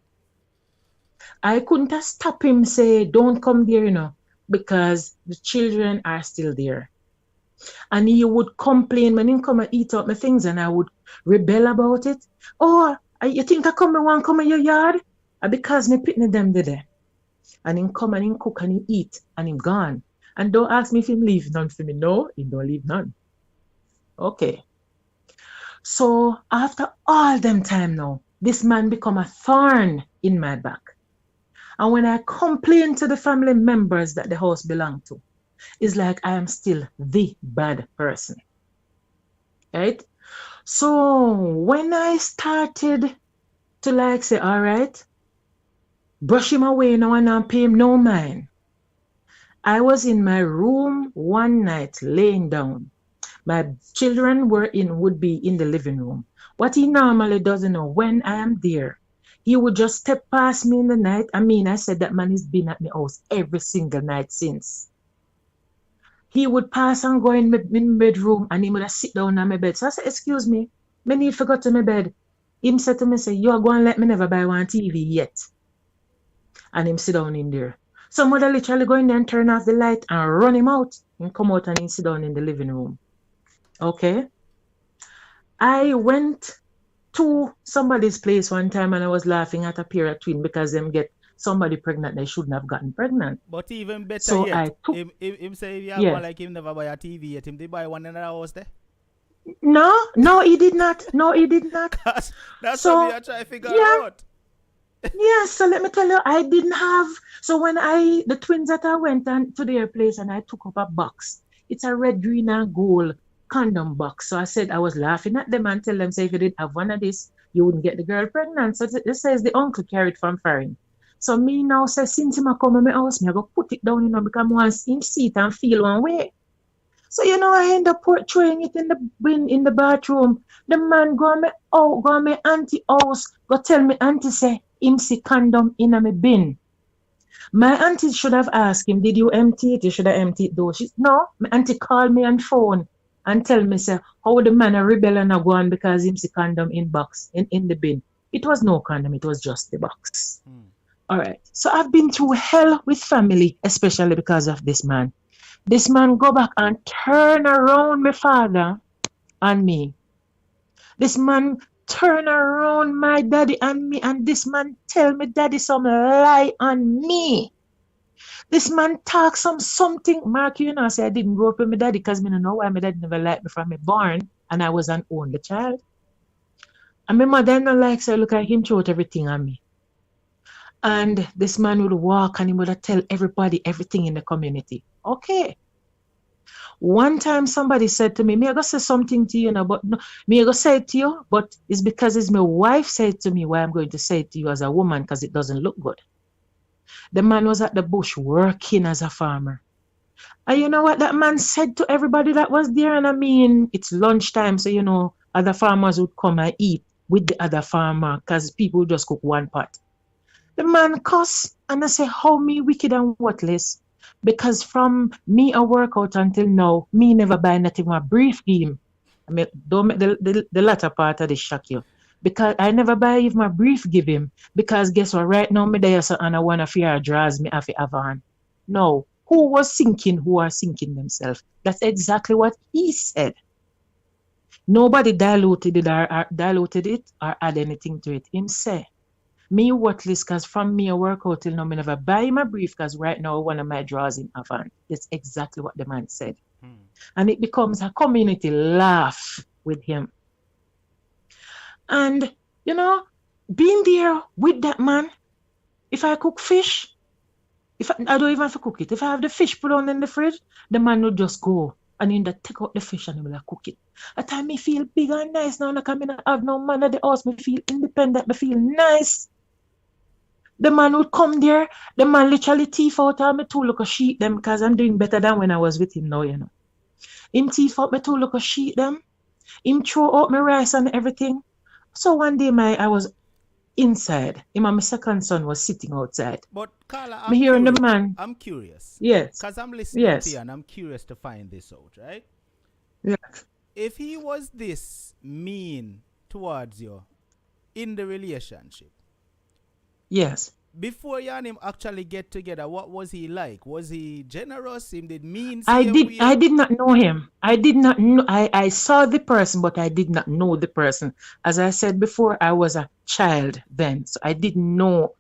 I couldn't have stop him say, don't come there, because the children are still there. And he would complain when he come and eat up my things, and I would rebel about it. Oh, you think I want to come in your yard? Because me pitney them there. And him come and him cook and he eat and him gone. And don't ask me if him leave none for me. No, he don't leave none. Okay. So after all them time now, this man become a thorn in my back. And when I complain to the family members that the house belong to, it's like I am still the bad person. Right? So when I started to say, all right, brush him away now and not pay him no mind, I was in my room one night laying down. My children would be in the living room. What he normally doesn't know, when I am there, he would just step past me in the night. I said that man has been at my house every single night since. He would pass and go in my bedroom and he would sit down on my bed. So I said, excuse me, I need to go to my bed. Him said to me, say, you are going to let me never buy one TV yet. And him sit down in there. So mother literally go in there and turn off the light and run him out and come out and he sit down in the living room. Okay. I went to somebody's place one time and I was laughing at a pair of twins because them get somebody pregnant they shouldn't have gotten pregnant. But even better so yet, I took, him say one like him never buy a TV yet. Him they buy one in another house there. No, he did not. No, he did not. That's so, what I try to figure out. Yes, so let me tell you, I didn't have. So when the twins that I went to their place and I took up a box, it's a red, green, and gold condom box. So I said I was laughing at them and tell them, say if you didn't have one of this, you wouldn't get the girl pregnant. So it says the uncle carried from foreign. So me now say since him come in my house, I go put it down, because I want him see it and feel one way. So I end up throwing it in the bin in the bathroom. The man go on my auntie house, go tell me auntie say him see condom in my bin. My auntie should have asked him, did you empty it? You should have emptied it though. No, my auntie called me on phone and tell me say how the man a rebel and a go on because him see condom in the bin. It was no condom, it was just the box. All right. So I've been through hell with family, especially because of this man. This man go back and turn around my father and me. This man turn around my daddy and me, and this man tell me daddy some lie on me. This man talk something. Mark, say I didn't grow up with my daddy because I don't know why my daddy never liked me from me born and I was an only child. And my mother not like, so look at him throw everything on me. And this man would walk and he would tell everybody everything in the community. Okay. One time somebody said to me, I go say something to you, but no, I go say it to you, but it's because it's my wife said to me why I'm going to say it to you as a woman because it doesn't look good. The man was at the bush working as a farmer. And you know what that man said to everybody that was there? And it's lunchtime, so other farmers would come and eat with the other farmer because people just cook one pot. The man cuss and I say, how me wicked and worthless? Because from me a workout until now, me never buy nothing my brief game. Don't make the latter part of this shock you. Because I never buy even my brief give him. Because guess what, right now me there so and I wanna fear draws me have to have on. No. Who are sinking themselves? That's exactly what he said. Nobody diluted it or add anything to it. Him say. Me worthless because from me a workout till now, me never buy my brief because right now one of my draws in Avant. That's exactly what the man said. And it becomes a community laugh with him. And, you know, being there with that man, if I cook fish, if I don't even have to cook it, if I have the fish put on in the fridge, the man would just go and in that take out the fish and he will cook it. At time me feel big and nice now, like I mean, I have no man at the house, me feel independent, me feel nice. The man would come there, the man literally teeth out of me two look a sheet them because I'm doing better than when I was with him now, you know. Him teeth out me two look a sheet them, him throw out my rice and everything. So one day I was inside. Him and my second son was sitting outside. But Carla, Me hearing the man. I'm curious. Yes. Because I'm listening to you and I'm curious to find this out, right? Yes. If he was this mean towards you in the relationship, yes, before you and him actually get together, what was he like? Was he generous? Him did mean? I did not know him. I did not know. I saw the person, but I did not know the person. As I said before, I was a child then, so I didn't know,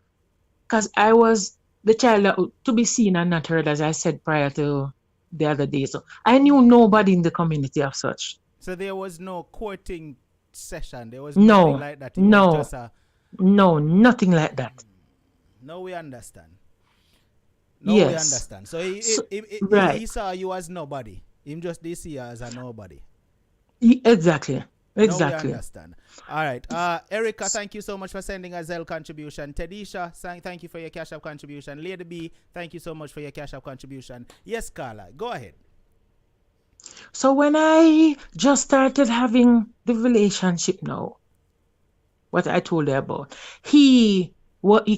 because I was the child to be seen and not heard, as I said prior to the other day. So I knew nobody in the community of such. So there was no courting session. There was no, nothing like that. It no, was just a, no, nothing like that. No, we understand. Yes. We understand. So right. He saw you as nobody. Him just this see you as a nobody. Exactly. Exactly. No, we understand. All right. Erica, thank you so much for sending a ZELLE contribution. Tedisha, thank you for your Cash App contribution. Lady B, thank you so much for your Cash App contribution. Yes, Carla, go ahead. So when I just started having the relationship now, what I told you about, he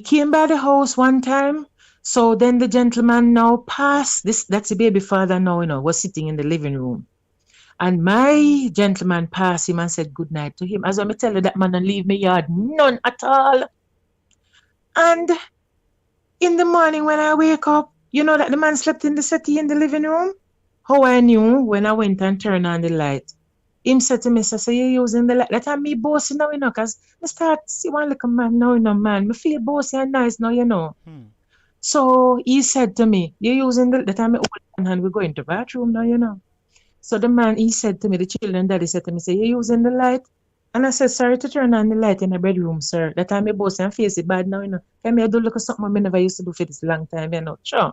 came by the house one time. So then the gentleman now passed. That's the baby father now, you know, was sitting in the living room. And my gentleman passed him and said good night to him. As I tell you, that man and leave me yard, none at all. And in the morning when I wake up, you know that the man slept in the settee in the living room? How I knew when I went and turned on the light. Him said to me, so you're using the light. That time me bossy now, you know, because I start see one little man now, you know, man. I feel bossy and nice now, you know. So he said to me, you're using that time I open hand, we go into the bathroom now, you know. So the man, he said to me, the children daddy said to me, say, you're using the light? And I said, sorry to turn on the light in the bedroom, sir. That time I bossy and face it bad now, you know. Can I do look at something I never used to do for this long time, you know. Sure.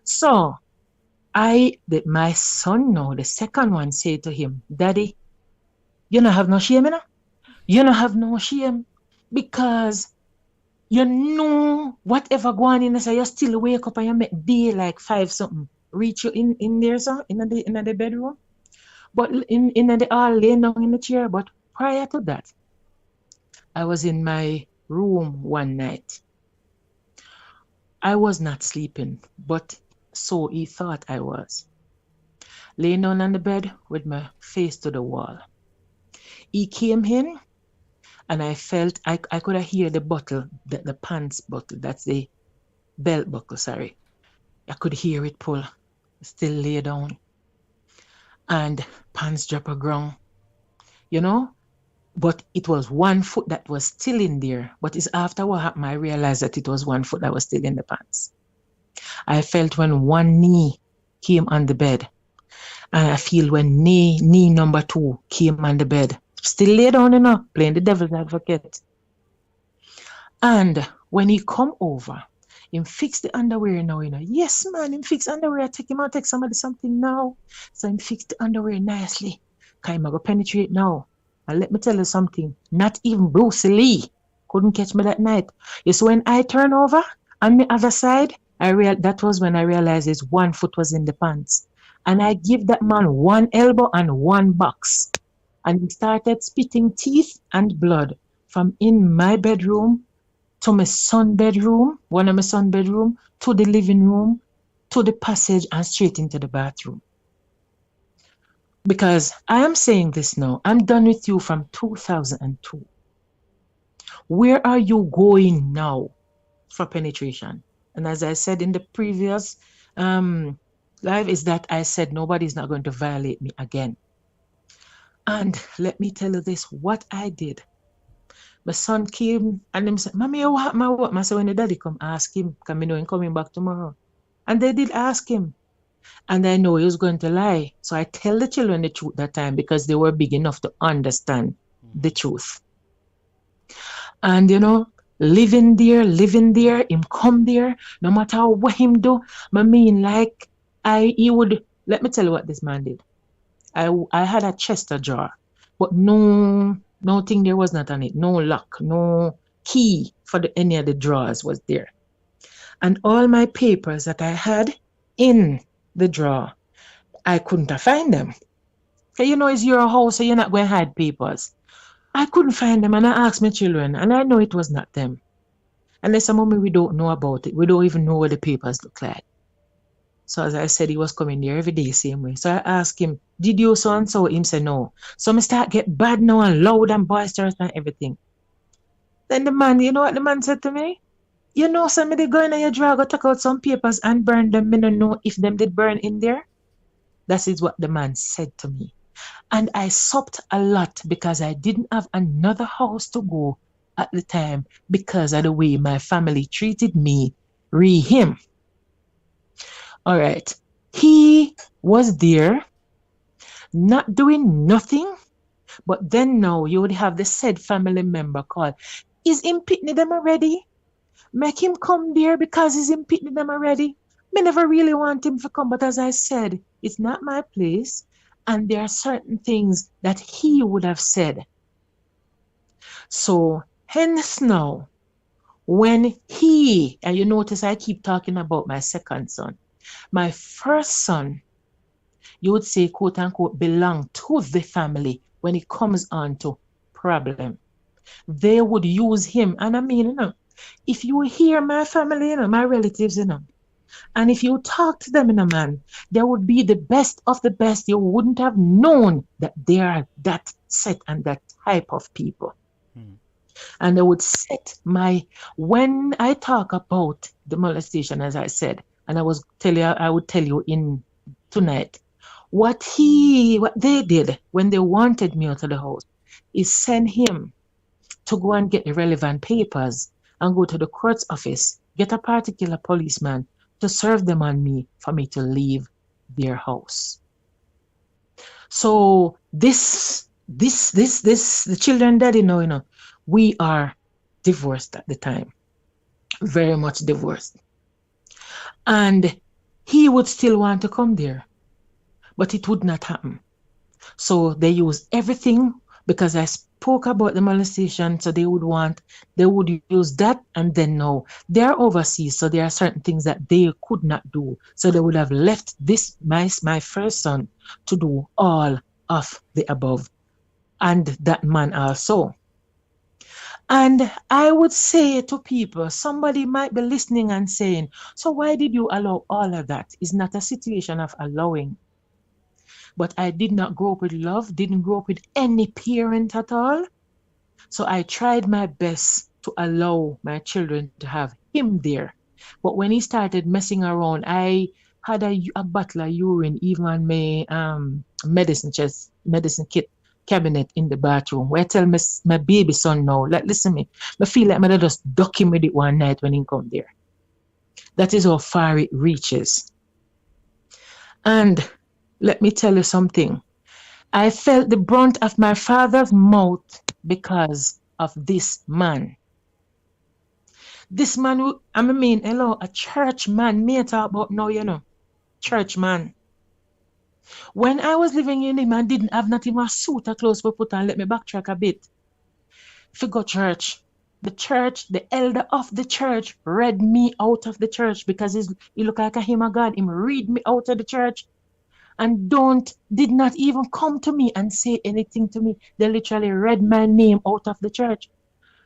So my son now, the second one, said to him, Daddy, you don't have no shame, you know? You don't have no shame because you know whatever going in, so you still wake up and you make day like 5 something reach you in there, so in the bedroom, but in the all laying down in the chair. But prior to that, I was in my room one night. I was not sleeping, but so he thought I was. Laying down on the bed with my face to the wall. He came in and I felt, I could hear the buckle, the pants buckle, that's the belt buckle, sorry. I could hear it pull, still lay down. And pants drop a ground, you know? But it was one foot that was still in there. But it's after what happened, I realized that it was one foot that was still in the pants. I felt when one knee came on the bed. And I feel when knee number 2 came on the bed. Still lay down, you know, playing the devil's advocate. And when he come over, him fix the underwear now, you know. Yes, man, him fix underwear. I take him out, take somebody something now. So him fix the underwear nicely. Can him go penetrate now. And let me tell you something. Not even Bruce Lee couldn't catch me that night. You see, when I turn over on the other side, that was when I realized his one foot was in the pants. And I give that man one elbow and one box. And he started spitting teeth and blood from in my bedroom to my son's bedroom, one of my son's bedroom, to the living room, to the passage and straight into the bathroom. Because I am saying this now, I'm done with you from 2002. Where are you going now for penetration? And as I said in the previous live, is that I said nobody's not going to violate me again. And let me tell you this, what I did. My son came and him said, Mommy, what my what? I said, when the daddy come, ask him, because I know him coming back tomorrow. And they did ask him. And I know he was going to lie. So I tell the children the truth that time because they were big enough to understand the truth. And living there, him come there, no matter what him do. I mean, like, he would, let me tell you what this man did. I had a Chester jar, but no thing there was not on it. No lock, no key for any of the drawers was there. And all my papers that I had in the drawer, I couldn't find them. So, it's your house, so you're not going to hide papers. I couldn't find them, and I asked my children, and I know it was not them. And they said, Mommy, we don't know about it. We don't even know what the papers look like. So as I said, he was coming there every day, same way. So I asked him, did you so and so? Him said no. So I start get bad now and loud and boisterous and everything. Then the man, you know what the man said to me? Somebody go in your drawer, go take out some papers and burn them. I don't know if them did burn in there. That is what the man said to me. And I supped a lot because I didn't have another house to go at the time because of the way my family treated me, him. All right. He was there, not doing nothing, but then now you would have the said family member call. Is him pitney them already? Make him come there because he's in pitney them already. Me never really want him to come, but as I said, it's not my place. And there are certain things that he would have said. So hence now, when he, and you notice I keep talking about my second son, my first son, you would say, quote unquote, belong to the family when it comes on to problem. They would use him. And I mean, if you hear my family, my relatives, and if you talk to them, man, they would be the best of the best. You wouldn't have known that they are that set and that type of people. And they would set when I talk about the molestation, as I said, and I would tell you in tonight, what they did when they wanted me out of the house is send him to go and get the relevant papers and go to the court's office, get a particular policeman to serve them on me for me to leave their house. So the children daddy we are divorced at the time, very much divorced. And he would still want to come there, but it would not happen. So they use everything because I spoke about the molestation, so they would use that, and then now they're overseas, so there are certain things that they could not do. So they would have left my first son to do all of the above, and that man also. And I would say to people, somebody might be listening and saying, so why did you allow all of that? It's not a situation of allowing. But I did not grow up with love, didn't grow up with any parent at all. So I tried my best to allow my children to have him there. But when he started messing around, I had a bottle of urine even on my medicine kit cabinet in the bathroom, where I tell my baby son now, like, listen me, I feel like I just duck him with it one night when he come there. That is how far it reaches. And let me tell you something. I felt the brunt of my father's mouth because of this man. This man, a church man, me talk about now, church man. When I was living in him, I didn't have not even a suit of clothes to put on. Let me backtrack a bit. Forgot church. The elder of the church read me out of the church because he looked like a him of God. Him read me out of the church and did not even come to me and say anything to me. They literally read my name out of the church.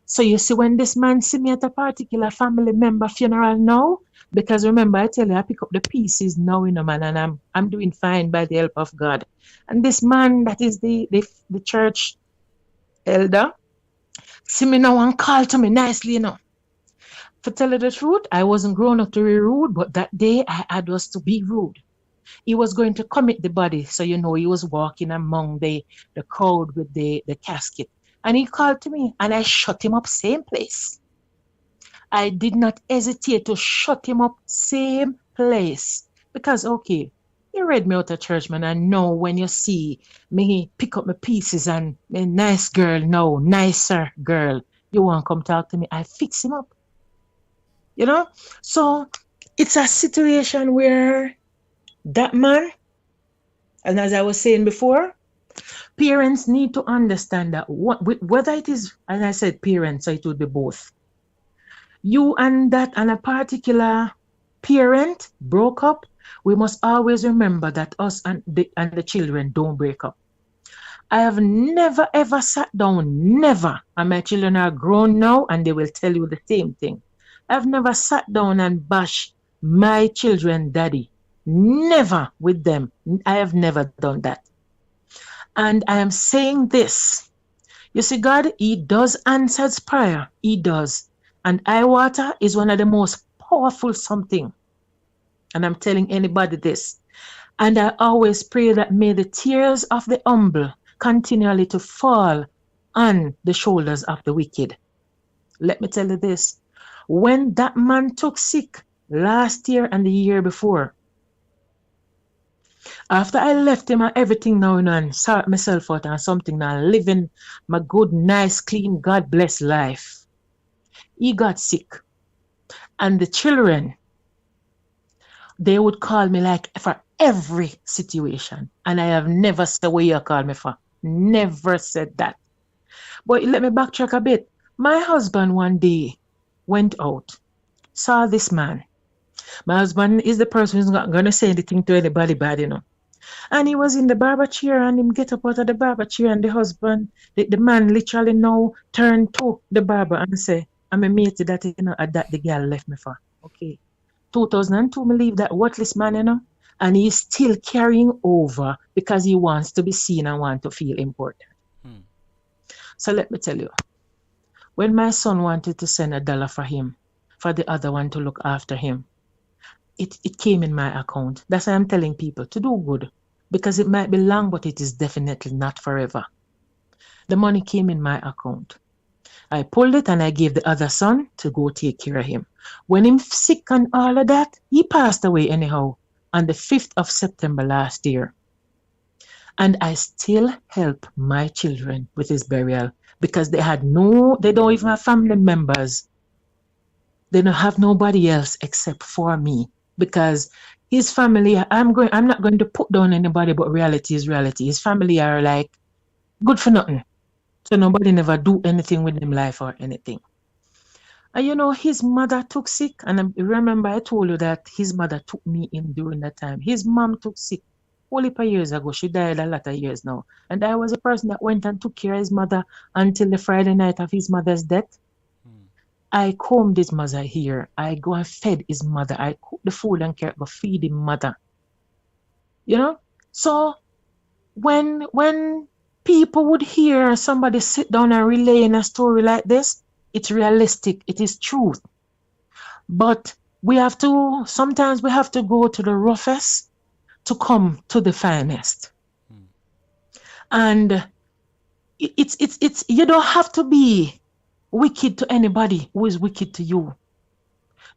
So you see, when this man see me at a particular family member funeral now, because remember, I tell you, I pick up the pieces now, man, and I'm doing fine by the help of God. And this man, that is the church elder, see me now and call to me nicely, To tell you the truth, I wasn't grown up to be rude, but that day I had was to be rude. He was going to commit the body, so he was walking among the crowd with the casket. And he called to me, and I shut him up same place. I did not hesitate to shut him up same place. Because, okay, You read me out of church, man. I know when you see me pick up my pieces and a nice girl, no, nicer girl, you want to come talk to me, I fix him up. You know? So it's a situation where that man, and as I was saying before, parents need to understand that whether it is, as I said, parents, so it would be both. You and that and a particular parent broke up, we must always remember that us and the children don't break up. I have never ever sat down, never, and my children are grown now and they will tell you the same thing. I've never sat down and bashed my children daddy. Never with them. I have never done that. And I am saying this. You see, God, He does answer prayer. He does. And eye water is one of the most powerful something. And I'm telling anybody this. And I always pray that may the tears of the humble continually to fall on the shoulders of the wicked. Let me tell you this. When that man took sick last year and the year before, after I left him and everything now and sort myself out and something now, living my good, nice, clean, God bless life, he got sick. And the children, they would call me like for every situation. And I have never said what you call me for. Never said that. But let me backtrack a bit. My husband one day went out, saw this man. My husband is the person who's not going to say anything to anybody bad, you know. And he was in the barber chair and him get up out of the barber chair and the husband, the man literally now turned to the barber and say, I'm a mate that, you know, that the girl left me for. Okay. 2002, me leave that worthless man, you know, and he's still carrying over because he wants to be seen and want to feel important. So let me tell you, when my son wanted to send $1 for him, for the other one to look after him, it came in my account. That's why I'm telling people to do good, because it might be long, but it is definitely not forever. The money came in my account. I pulled it and I gave the other son to go take care of him. When him sick and all of that, he passed away anyhow on the 5th of September last year. And I still help my children with his burial because they don't even have family members. They don't have nobody else except for me, because his family, I'm not going to put down anybody, but reality is reality. His family are like good for nothing. So nobody never do anything with them life or anything. And you know, his mother took sick. And I remember I told you that his mother took me in during that time. His mom took sick only a years ago. She died a lot of years now. And I was a person that went and took care of his mother until the Friday night of his mother's death. I combed his mother here. I go and fed his mother. I cook the food and go feed his mother. You know? So when people would hear somebody sit down and relay in a story like this, it's realistic. It is truth. But sometimes we have to go to the roughest to come to the finest. And it's you don't have to be wicked to anybody who is wicked to you.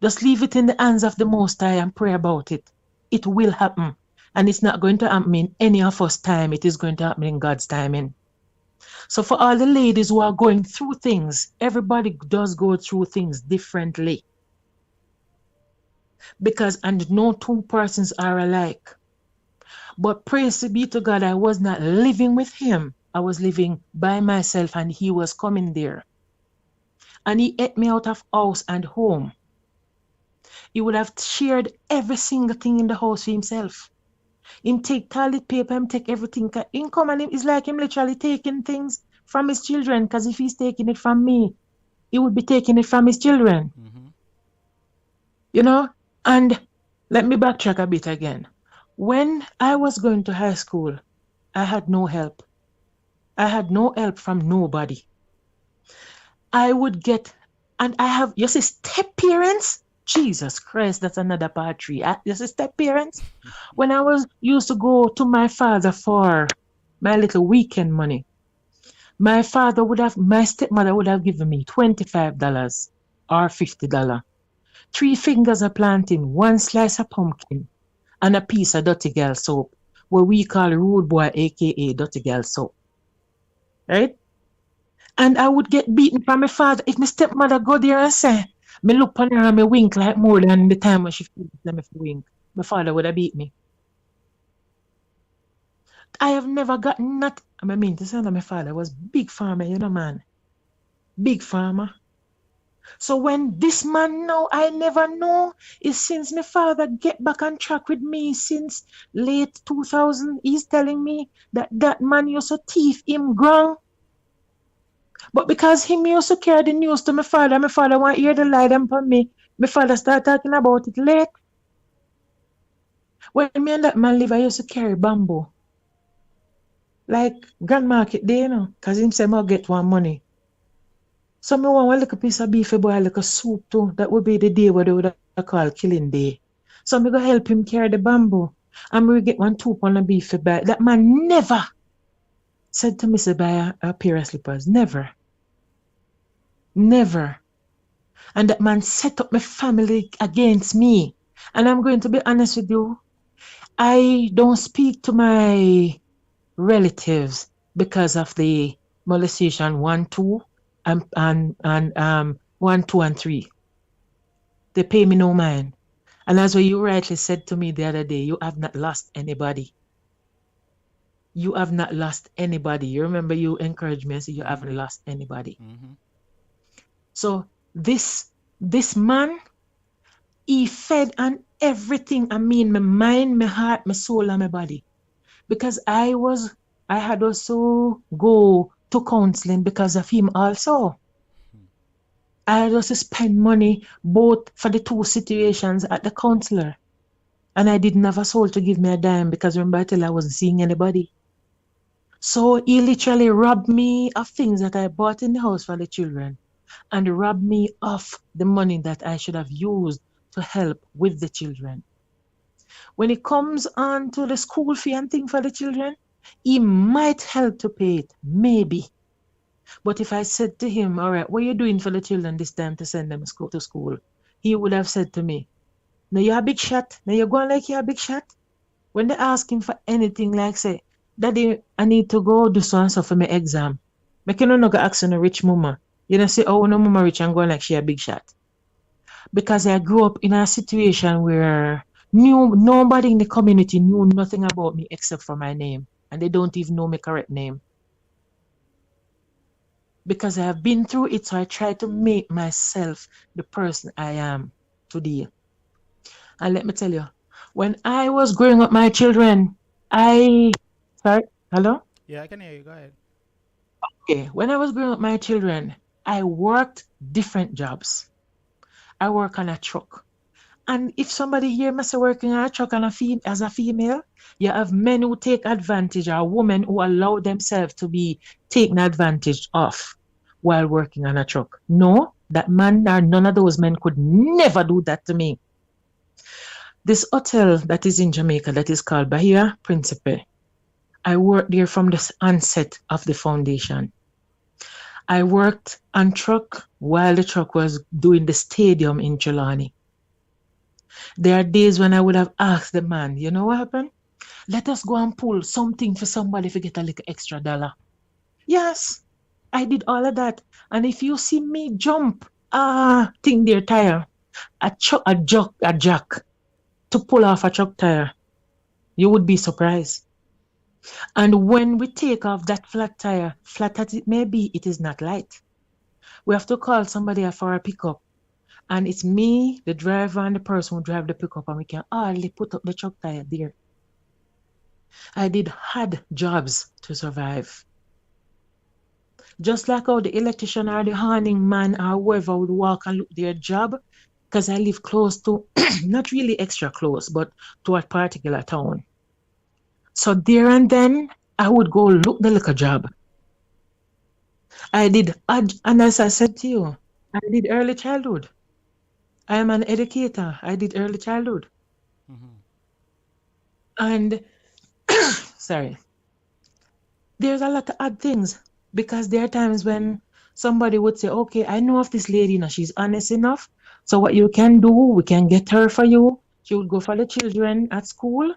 Just leave it in the hands of the Most High and pray about it. It will happen. And it's not going to happen in any of us time. It is going to happen in God's timing. So for all the ladies who are going through things, everybody does go through things differently. And no two persons are alike. But praise be to God, I was not living with him. I was living by myself and he was coming there. And he ate me out of house and home. He would have shared every single thing in the house for himself. Him take toilet paper, him take everything. Him come and it's like him literally taking things from his children, because if he's taking it from me, he would be taking it from his children. You know? And let me backtrack a bit again. When I was going to high school, I had no help. I had no help from nobody. I would get, and I have, you see, step parents. Jesus Christ, that's another part 3. You see, step parents. When I was used to go to my father for my little weekend money, my stepmother would have given me $25 or $50. 3 fingers of plantain, 1 slice of pumpkin, and a piece of dirty girl soap, what we call rude boy, aka dirty girl soap. Right? And I would get beaten from my father. If my stepmother go there and say, me look on her and me wink like more than the time when she feels me wink, my father would have beat me. I have never gotten that. I mean to say that my father was big farmer, you know, man. Big farmer. So when this man now, I never know, is since my father get back on track with me since late 2000, he's telling me that that man used to thief him ground. But because him used to carry the news to my father want to hear the lie them from me. My father start talking about it late. When me and that man live, I used to carry bamboo. Like Grand Market Day, you know, because him say I'll get one money. So me want one little piece of beef for boy, like a soup too. That would be the day what they would call killing day. So me go help him carry the bamboo. And we get 1 2 pound of beef for buy. That man never said to me to buy a pair of slippers. Never. Never. And that man set up my family against me. And I'm going to be honest with you. I don't speak to my relatives because of the molestation 1, 2 and 1, 2 and 3. They pay me no mind. And as what you rightly said to me the other day, you have not lost anybody. You have not lost anybody. You remember you encouraged me and said you haven't lost anybody. So this man, he fed on everything. I mean, my mind, my heart, my soul, and my body. Because I had also go to counseling because of him also. I had also spend money both for the 2 situations at the counselor. And I didn't have a soul to give me a dime because remember I tell I wasn't seeing anybody. So he literally robbed me of things that I bought in the house for the children and robbed me of the money that I should have used to help with the children. When it comes on to the school fee and thing for the children, he might help to pay it, maybe. But if I said to him, all right, what are you doing for the children this time to send them to school? He would have said to me, now you're a big shot. Now you're going like you're a big shot. When they ask him for anything like, say, Daddy, I need to go do so and so for my exam. I cannot go ask a rich mama. You know, say, oh, no mama rich and going like she a big shot. Because I grew up in a situation where nobody in the community knew nothing about me except for my name. And they don't even know my correct name. Because I have been through it, so I try to make myself the person I am today. And let me tell you, when I was growing up my children, sorry, hello? Yeah, I can hear you. Go ahead. Okay, when I was growing up my children, I worked different jobs. I work on a truck. And if somebody here must be working on a truck as a female, you have men who take advantage or women who allow themselves to be taken advantage of while working on a truck. No, that man or none of those men could never do that to me. This hotel that is in Jamaica that is called Bahia Principe, I worked there from the onset of the foundation. I worked on truck while the truck was doing the stadium in Trelawney. There are days when I would have asked the man, you know what happened? Let us go and pull something for somebody to get a little extra dollar. Yes, I did all of that. And if you see me jump thing their tire, a jack to pull off a truck tire, you would be surprised. And when we take off that flat tire, flat as it may be, it is not light. We have to call somebody for a pickup. And it's me, the driver, and the person who drive the pickup, and we can hardly put up the truck tire there. I did hard jobs to survive. Just like how the electrician or the horning man or whoever would walk and look their job, because I live close to, not really extra close, but to a particular town. So there and then, I would go look the little job. I did, and as I said to you, I did early childhood. I am an educator. I did early childhood. And, sorry, there's a lot of odd things because there are times when somebody would say, okay, I know of this lady, now she's honest enough. So what you can do, we can get her for you. She would go for the children at school,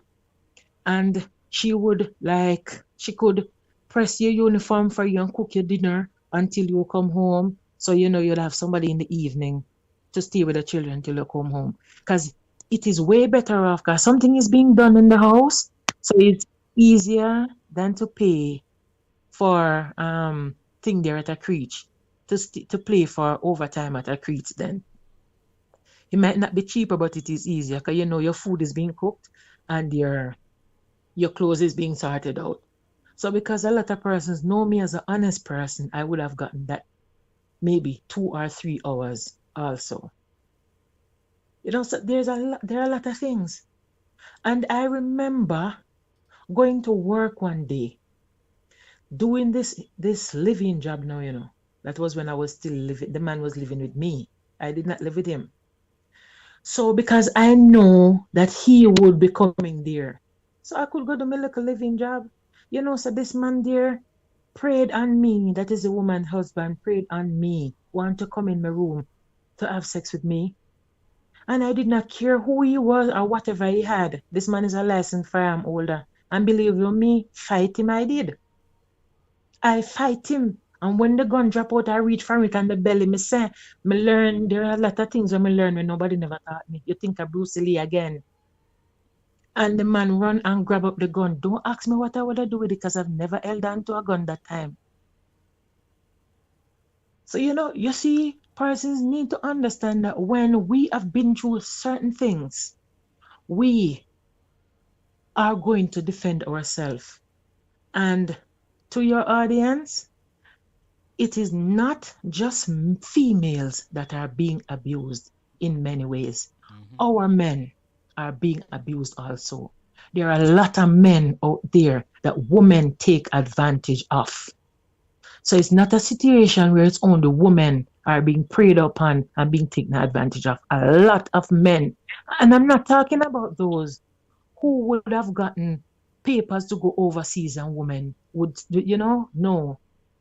and she could press your uniform for you and cook your dinner until you come home. So, you'll have somebody in the evening to stay with the children till you come home. Because it is way better off, because something is being done in the house. So it's easier than to pay for thing there at a creche, to play for overtime at a creche then. It might not be cheaper, but it is easier because your food is being cooked and your clothes is being sorted out. So because a lot of persons know me as an honest person, I would have gotten that maybe 2 or 3 hours also. So there are a lot of things. And I remember going to work one day, doing this living job now. That was when I was still living. The man was living with me. I did not live with him. So because I know that he would be coming there, so I could go to my little living job. So this man there prayed on me. That is the woman's husband, prayed on me, want to come in my room to have sex with me. And I did not care who he was or whatever he had. This man is a licensed firearm holder. And believe you me, fight him I did. I fight him. And when the gun drop out, I reach for it and the belly. Me learn, there are a lot of things I learn when nobody never taught me. You think of Bruce Lee again. And the man run and grab up the gun. Don't ask me what I would do with it, because I've never held on to a gun that time. So, you see, persons need to understand that when we have been through certain things, we are going to defend ourselves. And to your audience, it is not just females that are being abused in many ways. Our men are being abused also. There are a lot of men out there that women take advantage of. So it's not a situation where it's only women are being preyed upon and being taken advantage of. A lot of men, and I'm not talking about those who would have gotten papers to go overseas and women would, no.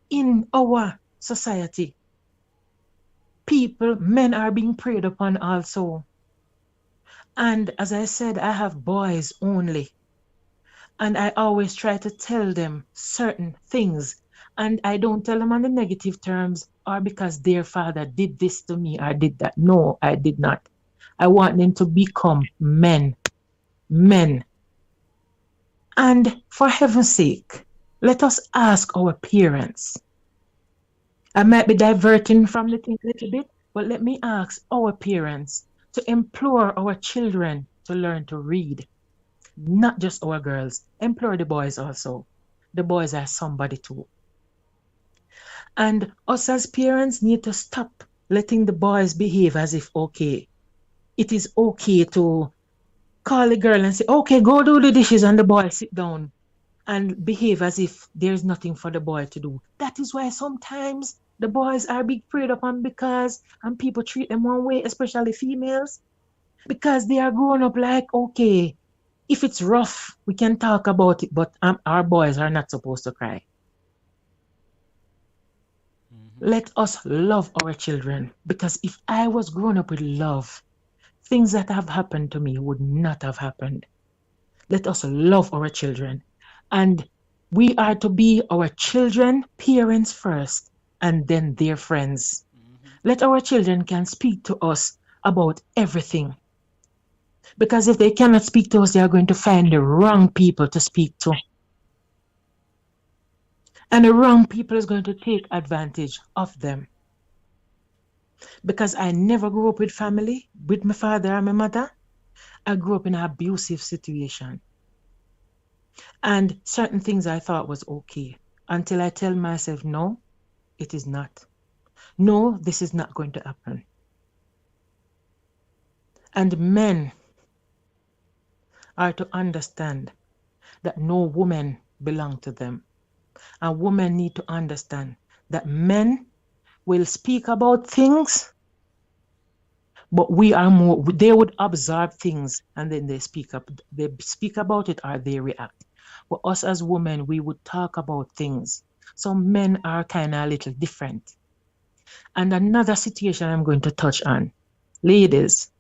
In our society, men are being preyed upon also. And as I said, I have boys only. And I always try to tell them certain things. And I don't tell them on the negative terms or because their father did this to me or did that. No, I did not. I want them to become men. Men. And for heaven's sake, let us ask our parents. I might be diverting from the thing a little bit, but let me ask our parents to implore our children to learn to read. Not just our girls, implore the boys also. The boys are somebody too. And us as parents need to stop letting the boys behave as if, okay, it is okay to call the girl and say, okay, go do the dishes, and the boy sit down and behave as if there's nothing for the boy to do. That is why sometimes the boys are being preyed upon and people treat them one way, especially females, because they are growing up like, okay, if it's rough, we can talk about it, but our boys are not supposed to cry. Let us love our children, because if I was grown up with love, things that have happened to me would not have happened. Let us love our children. And we are to be our children, parents first, and then their friends. Let our children can speak to us about everything. Because if they cannot speak to us, they are going to find the wrong people to speak to. And the wrong people is going to take advantage of them. Because I never grew up with family, with my father and my mother. I grew up in an abusive situation. And certain things I thought was okay until I tell myself, no, it is not. No, this is not going to happen. And men are to understand that no woman belongs to them. And women need to understand that men will speak about things, but they would absorb things and then they speak about it or they react. But us as women, we would talk about things. So men are kind of a little different. And another situation I'm going to touch on. Ladies,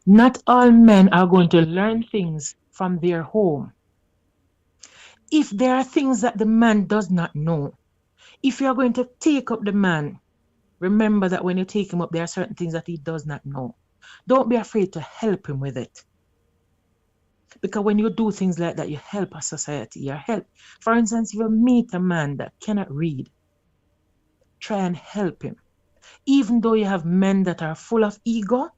Not all men are going to learn things from their home. If there are things that the man does not know, if you are going to take up the man, remember that when you take him up, there are certain things that he does not know. Don't be afraid to help him with it. Because when you do things like that, you help a society. You help. For instance, if you meet a man that cannot read, try and help him. Even though you have men that are full of ego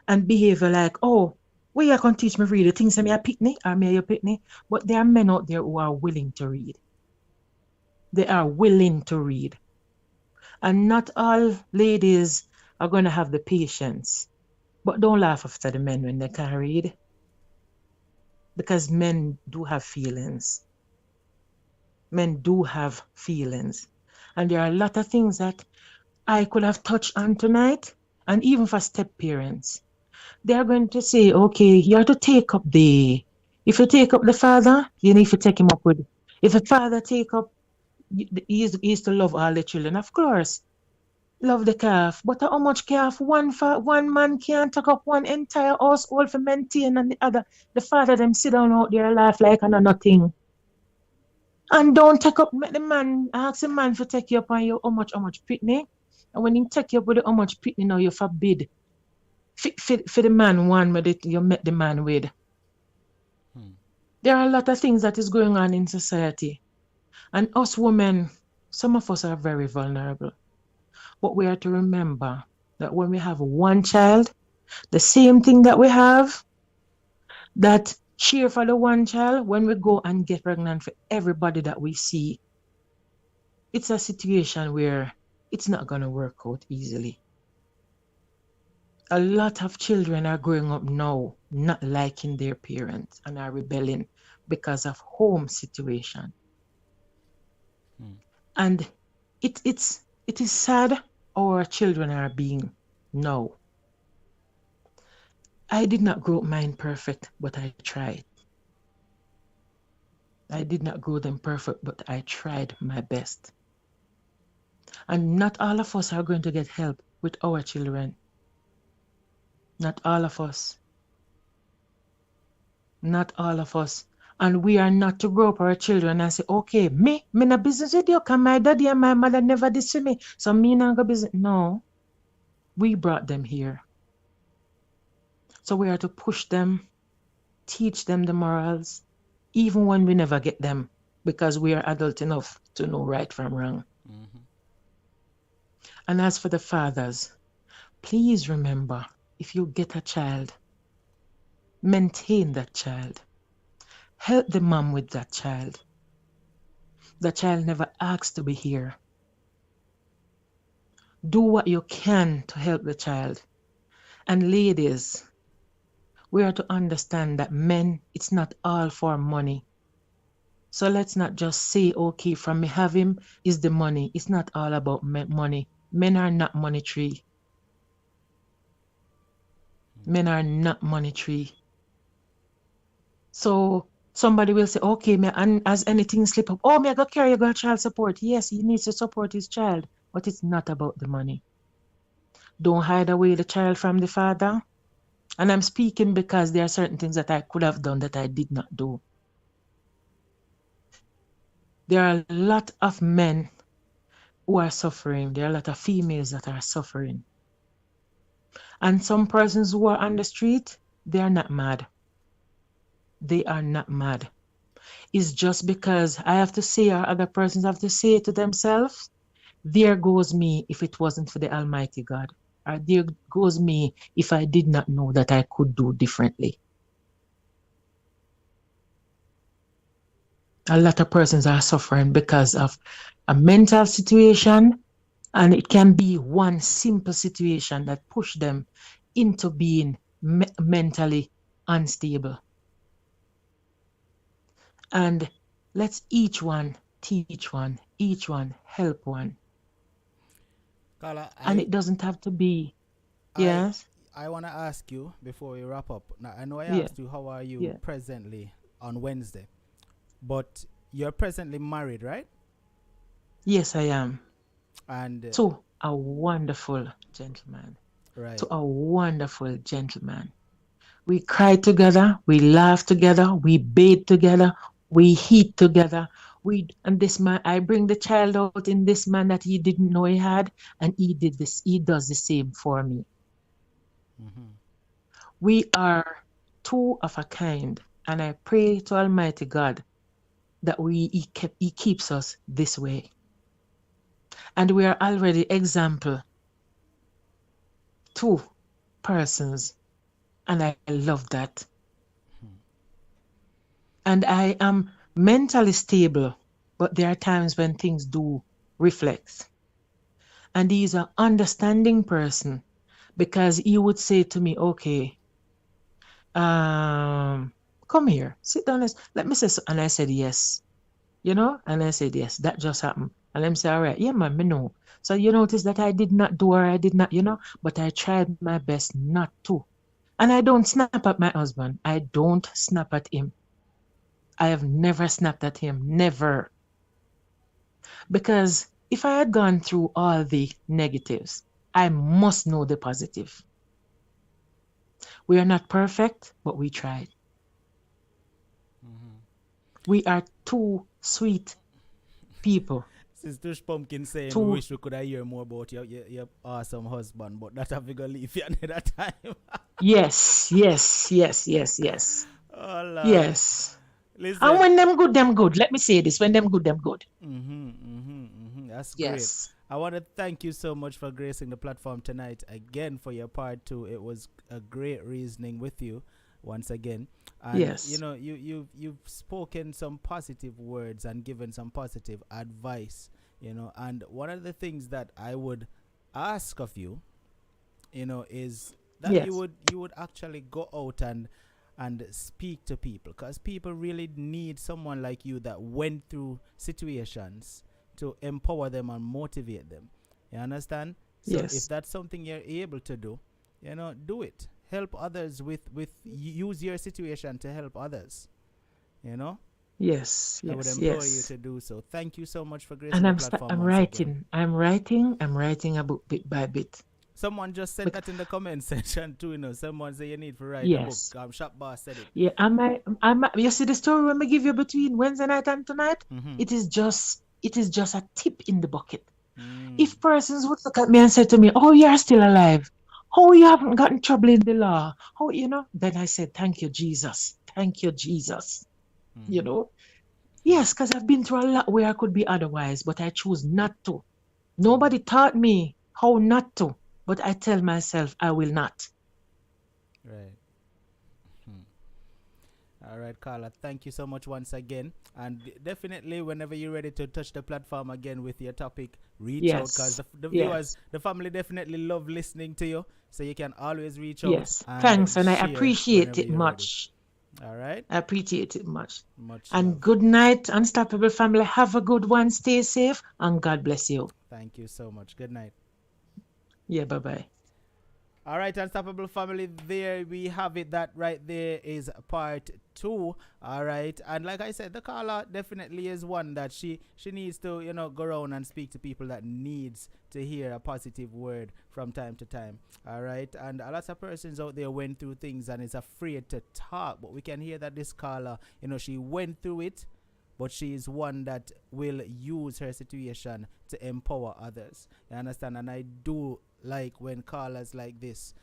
and behavior like, oh, where you can teach me read? You think me a pitney or me a pitney? But there are men out there who are willing to read. They are willing to read. And not all ladies are going to have the patience. But don't laugh after the men when they can't read. Because men do have feelings. Men do have feelings. And there are a lot of things that I could have touched on tonight. And even for step parents, they are going to say, okay, you have to take up if you take up the father, you need to take him up with, if the father take up, he is to love all the children. Of course, love the calf. But how much calf one man can't take up one entire household for maintain, and the father them sit down out there laugh like I know nothing. And don't take up, make the man, ask the man to take you up on your how much pitney. And when he take you up with the how much pitney now, you forbid. For the man one with you met the man with. There are a lot of things that is going on in society. And us women, some of us are very vulnerable. But we are to remember that when we have one child, the same thing that we have, that cheer for the one child, when we go and get pregnant for everybody that we see, it's a situation where it's not going to work out easily. A lot of children are growing up now not liking their parents and are rebelling because of home situation. And it is sad our children are being now. I did not grow up mine perfect, but I tried. I did not grow them perfect, but I tried my best. And not all of us are going to get help with our children. Not all of us. Not all of us. And we are not to grow up our children and say, okay, me no business with you, because my daddy and my mother never did to me, so me not go business. No. We brought them here. So we are to push them, teach them the morals, even when we never get them, because we are adult enough to know right from wrong. And as for the fathers, please remember, if you get a child, maintain that child. Help the mom with that child. The child never asked to be here. Do what you can to help the child. And ladies, we are to understand that men, it's not all for money. So let's not just say, okay, from me have him is the money. It's not all about money. Men are not monetary. Men are not monetary. So somebody will say, okay, and as anything slip up, oh, me I go carry you, got child support. Yes, he needs to support his child, but it's not about the money. Don't hide away the child from the father. And I'm speaking because there are certain things that I could have done that I did not do. There are a lot of men who are suffering. There are a lot of females that are suffering. And some persons who are on the street, they are not mad. They are not mad. It's just because I have to say, or other persons have to say to themselves, there goes me if it wasn't for the Almighty God. Or there goes me if I did not know that I could do differently. A lot of persons are suffering because of a mental situation, and it can be one simple situation that pushed them into being mentally unstable. And let's each one teach one, each one help one. Carla, And it doesn't have to be, yes? I want to ask you before we wrap up. Now, I know I asked you how are you presently on Wednesday, but you're presently married, right? Yes, I am. And to a wonderful gentleman. right. To a wonderful gentleman. We cry together, we laugh together, we bathe together, we eat together. And this man, I bring the child out in this man that he didn't know he had, and he does the same for me. We are two of a kind, and I pray to Almighty God that he keeps us this way. And we are already example, two persons, and I love that. And I am mentally stable, but there are times when things do reflect. And he's an understanding person, because he would say to me, okay, come here, sit down, let me say so. And I said, yes, and I said, yes, that just happened. And let me say, all right, yeah, man, me know. So you notice that I did not do, or I did not, but I tried my best not to. And I don't snap at my husband. I don't snap at him. I have never snapped at him, never. Because if I had gone through all the negatives, I must know the positive. We are not perfect, but we tried. We are two sweet people. Sister Pumpkin saying, we wish we could hear more about your awesome husband, but that have to go leave you another time. Yes. Oh, Lord. Yes. Listen. And when them good. Let me say this, when them good. That's yes. Great. I want to thank you so much for gracing the platform tonight again for your part 2. It was a great reasoning with you once again. And yes. You've spoken some positive words and given some positive advice, and one of the things that I would ask of you, is that yes. you would actually go out and speak to people, because people really need someone like you that went through situations to empower them and motivate them. You understand? So yes. if that's something you're able to do, do it. Help others with use your situation to help others. Yes. I would implore you to do so. Thank you so much for gracing the platform. I'm writing. I'm writing a book bit by bit. Someone just said that in the comment section too. Someone say you need to write yes. a book. Shop Boss said it. Yeah, you see the story when we give you between Wednesday night and tonight? It is just a tip in the bucket. If persons would look at me and say to me, oh, you're still alive. Oh, you haven't gotten trouble in the law. Oh, then I said, thank you, Jesus. Thank you, Jesus. Yes, because I've been through a lot where I could be otherwise, but I choose not to. Nobody taught me how not to, but I tell myself I will not. Right. All right, Carla, thank you so much once again. And definitely, whenever you're ready to touch the platform again with your topic, reach out, because the viewers, the family definitely love listening to you. So you can always reach out. Yes, thanks, and I appreciate it much. Ready. All right? I appreciate it much. And love. Good night, Unstoppable family. Have a good one. Stay safe, and God bless you. Thank you so much. Good night. Yeah, bye-bye. All right, Unstoppable family, there we have it. That right there is part 2. All right, and like I said, the caller definitely is one that she needs to go around and speak to people that needs to hear a positive word from time to time. All right, and a lot of persons out there went through things and is afraid to talk, but we can hear that this caller, she went through it, but she is one that will use her situation to empower others. You understand? And I do like when callers like this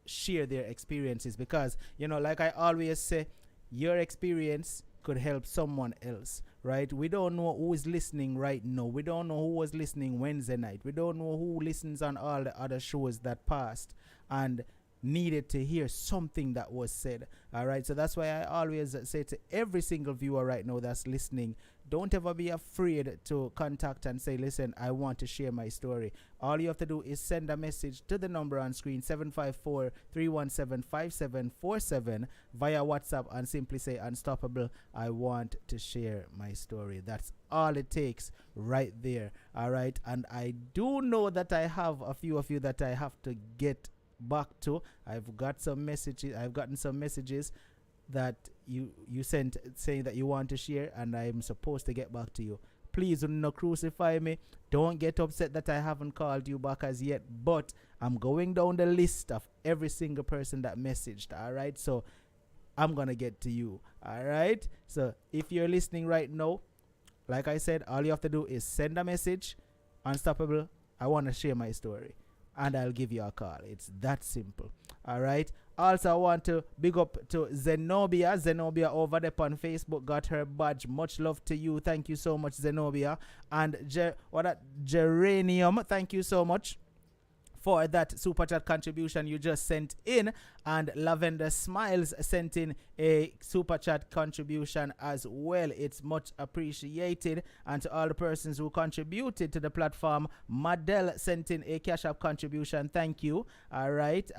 share their experiences, because like I always say, your experience could help someone else, right? We don't know who is listening right now. We don't know who was listening Wednesday night. We don't know who listens on all the other shows that passed and needed to hear something that was said. All right, so that's why I always say to every single viewer right now that's listening, don't ever be afraid to contact and say, listen, I want to share my story. All you have to do is send a message to the number on screen, 754-317-5747, via WhatsApp, and simply say, Unstoppable, I want to share my story. That's all it takes right there. All right, and I do know that I have a few of you that I have to get back to. I've gotten some messages that you sent saying that you want to share, and I'm supposed to get back to you. Please do not crucify me. Don't get upset that I haven't called you back as yet. But I'm going down the list of every single person that messaged. All right. So I'm going to get to you. All right. So if you're listening right now, like I said, all you have to do is send a message. Unstoppable, I want to share my story. And I'll give you a call. It's that simple. All right. Also, I want to big up to Zenobia. Zenobia over there on Facebook got her badge. Much love to you. Thank you so much, Zenobia. And Geranium, thank you so much for that super chat contribution you just sent in. And Lavender Smiles sent in a super chat contribution as well. It's much appreciated. And to all the persons who contributed to the platform, Madel sent in a Cash App contribution. Thank you. All right.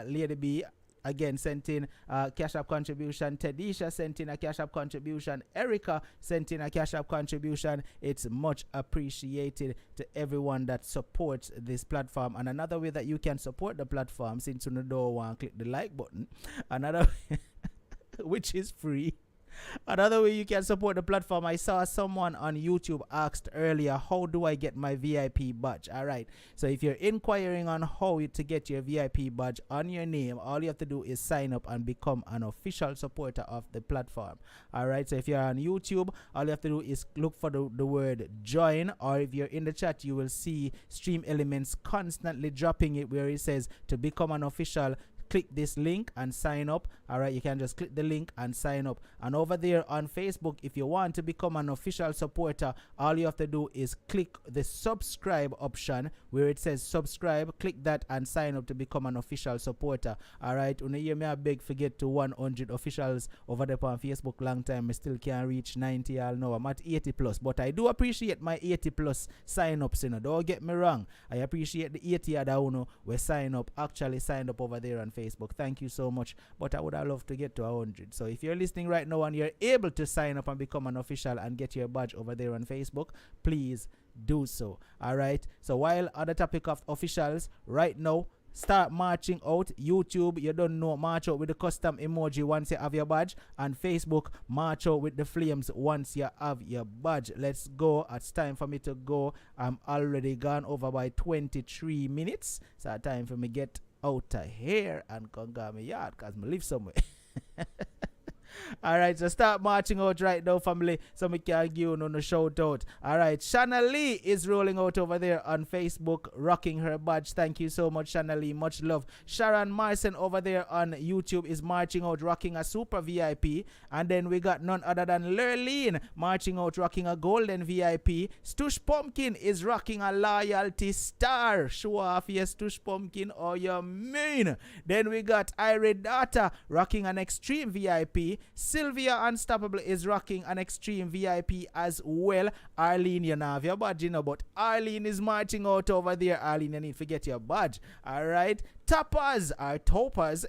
Lady B again sent in a Cash App contribution. Tedisha sent in a Cash App contribution. Erica sent in a Cash App contribution. It's much appreciated to everyone that supports this platform. And another way that you can support the platform, since you don't want to click the like button, another which is free. Another way you can support the platform, I saw someone on YouTube asked earlier, how do I get my VIP badge? All right. So if you're inquiring on how to get your VIP badge on your name, all you have to do is sign up and become an official supporter of the platform. All right. So if you're on YouTube, all you have to do is look for the word join, or if you're in the chat, you will see Stream Elements constantly dropping it where it says to become an official. Click this link and sign up. All right, you can just click the link and sign up. And over there on Facebook, if you want to become an official supporter, all you have to do is click the subscribe option where it says subscribe. Click that and sign up to become an official supporter. All right, when you hear me, I beg forget to 100 officials over there on Facebook. Long time I still can't reach 90. I'll know I'm at 80 plus, but I do appreciate my 80 plus sign ups. Don't get me wrong. I appreciate the 80 other we sign up actually signed up over there on Facebook. Thank you so much. But I would have loved to get to 100. So if you're listening right now and you're able to sign up and become an official and get your badge over there on Facebook, please do so. All right. So while on the topic of officials, right now, start marching out. YouTube, you don't know, march out with the custom emoji once you have your badge. And Facebook, march out with the flames once you have your badge. Let's go. It's time for me to go. I'm already gone over by 23 minutes. So it's time for me get out of here and come to my yard because I live somewhere. Alright, so start marching out right now, family, so we can give you no shout out. Alright, Shanna Lee is rolling out over there on Facebook, rocking her badge. Thank you so much, Shanna Lee. Much love. Sharon Marson over there on YouTube is marching out, rocking a super VIP. And then we got none other than Lurleen marching out, rocking a golden VIP. Stush Pumpkin is rocking a loyalty star. Show off your Stush Pumpkin, or you mean. Then we got Iridata rocking an extreme VIP. Sylvia Unstoppable is rocking an extreme VIP as well. Arlene, you know have your badge, but Arlene is marching out over there. Arlene, you need to get your badge. Alright. Topaz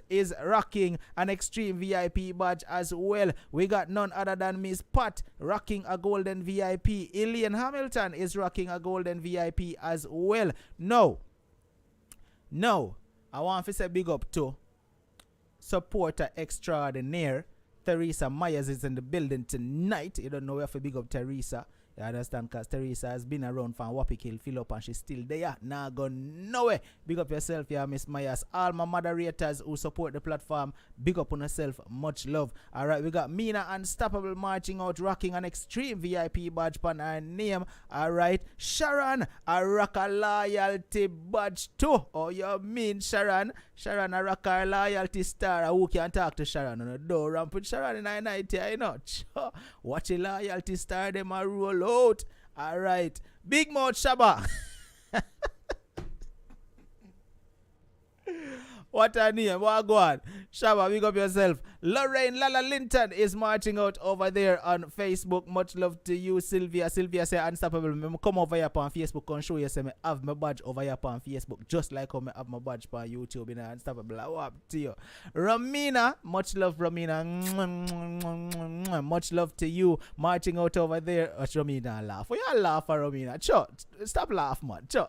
is rocking an extreme VIP badge as well. We got none other than Miss Pat rocking a golden VIP. Elaine Hamilton is rocking a golden VIP as well. No, I want to say big up to supporter extraordinaire Teresa Myers is in the building tonight. You don't know where to big up Teresa. You understand? Because Teresa has been around from Wappy fill up and she's still there. Now go nowhere. Big up yourself, yeah, Miss Myers. All my moderators who support the platform, big up on yourself. Much love. Alright, we got Mina Unstoppable marching out, rocking an extreme VIP badge on her name. Alright, Sharon, I rock a loyalty badge too. Oh, you mean Sharon? Sharon, I rock a loyalty star. Who can talk to Sharon on the door and put Sharon in a night here, you know? Watch a loyalty star, them a roll out. Alright. Big Mouth Shabba. What a name. What go on? Shabba, big up yourself. Lorraine Lala Linton is marching out over there on Facebook. Much love to you, Sylvia. Sylvia say Unstoppable. Me come over here on Facebook and show you say me have my badge over here on Facebook. Just like how me have my badge on YouTube in Unstoppable. I up to you. Romina, much love Romina. Much love to you marching out over there. Romina laugh. Why you laugh for Romina? Sure. Stop laughing, man. Sure.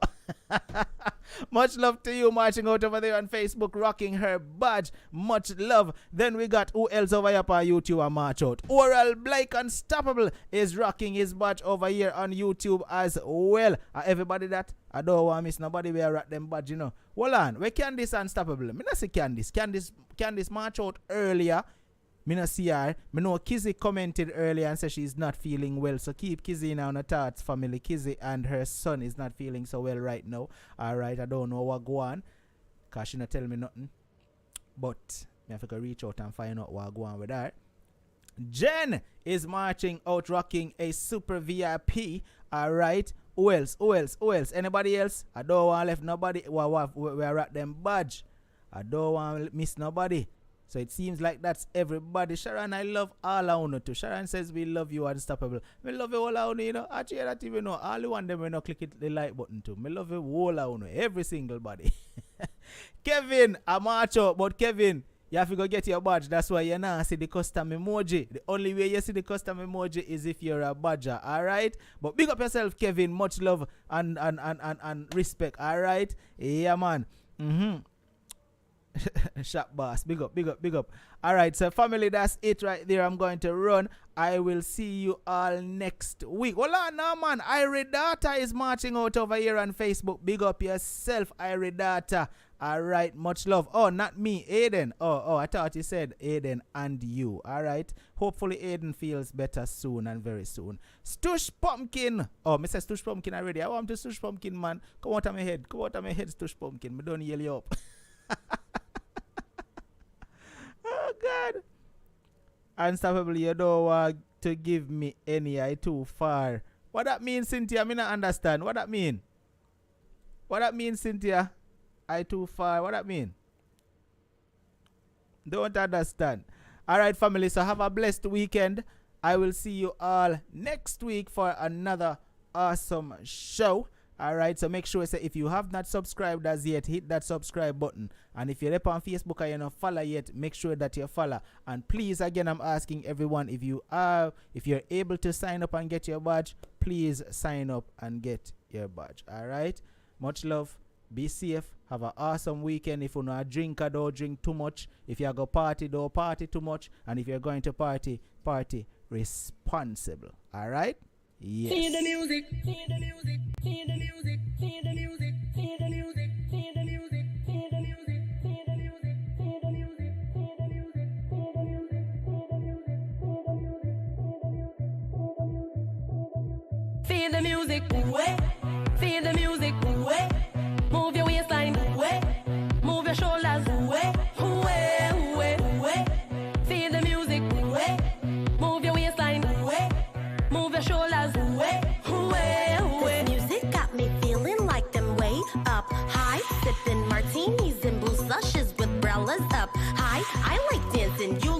Much love to you marching out over there on Facebook, rocking her badge. Much love. Then we got who else over here on YouTube and march out? Oral Blake Unstoppable is rocking his badge over here on YouTube as well. Everybody that I don't want to miss nobody where rock them badge, you know. Hold on. Where Candice Unstoppable? Me not see Candice. Candice march out earlier. Me not see her. Me know Kizzy commented earlier and said she's not feeling well. So keep Kizzy in our thoughts, family. Kizzy and her son is not feeling so well right now. Alright, I don't know what go on. Because she not tell me nothing. But me have to reach out and find out what go on with her. Jen is marching out rocking a super VIP. Alright. Who else? Who else? Who else? Anybody else? I don't want to left nobody. We are at them badge. I don't want to miss nobody. So it seems like that's everybody. Sharon, I love all of you too. Sharon says we love you Unstoppable. We love you all of you know. Actually, that even know. All the one them we know click the like button too. Me love you all of you. Every single body. Kevin, I march out. But Kevin, you have to go get your badge. That's why you not see the custom emoji. The only way you see the custom emoji is if you're a badger. Alright? But big up yourself, Kevin. Much love and respect. Alright? Yeah, man. Shop boss, big up. Alright, so family, that's it right there. I'm going to run. I will see you all next week. Hold on now, man. Iridata is marching out over here on Facebook. Big up yourself, Iridata. Alright, much love. Oh, not me, Aiden. Oh, I thought you said Aiden and you. Alright. Hopefully Aiden feels better soon and very soon. Stush Pumpkin. Oh, Mr. Stush Pumpkin already. I want to Stush Pumpkin, man. Come out of my head. Stush Pumpkin. Me don't yell you up. Oh God. Unstoppable, you don't want to give me any. I too far. What that mean, Cynthia? Me not understand. What that mean? Cynthia? I too far. What that mean? Don't understand. Alright, family, so have a blessed weekend. I will see you all next week for another awesome show. Alright, so make sure if you have not subscribed as yet, hit that subscribe button. And if you're up on Facebook and you're not follow yet, make sure that you follow. And please, again, I'm asking everyone, if you're able to sign up and get your badge, please sign up and get your badge. Alright, much love. Be safe. Have an awesome weekend. If you not drink, don't drink too much. If you go party, don't party too much. And if you're going to party responsible. Alright? Yes. Feel the music, feel the music, feel the music, feel the music, feel the music, feel the music, feel the music, feel the music, feel the music, feel the music, feel the music, feel the music, feel the music, feel the music, feel the music, move your waistline, move your shoulders, feel the music, move your waistline, move your shoulders, This music got me feeling like them way up high, sipping martinis and blue slushes with umbrellas up high. I like dancing, you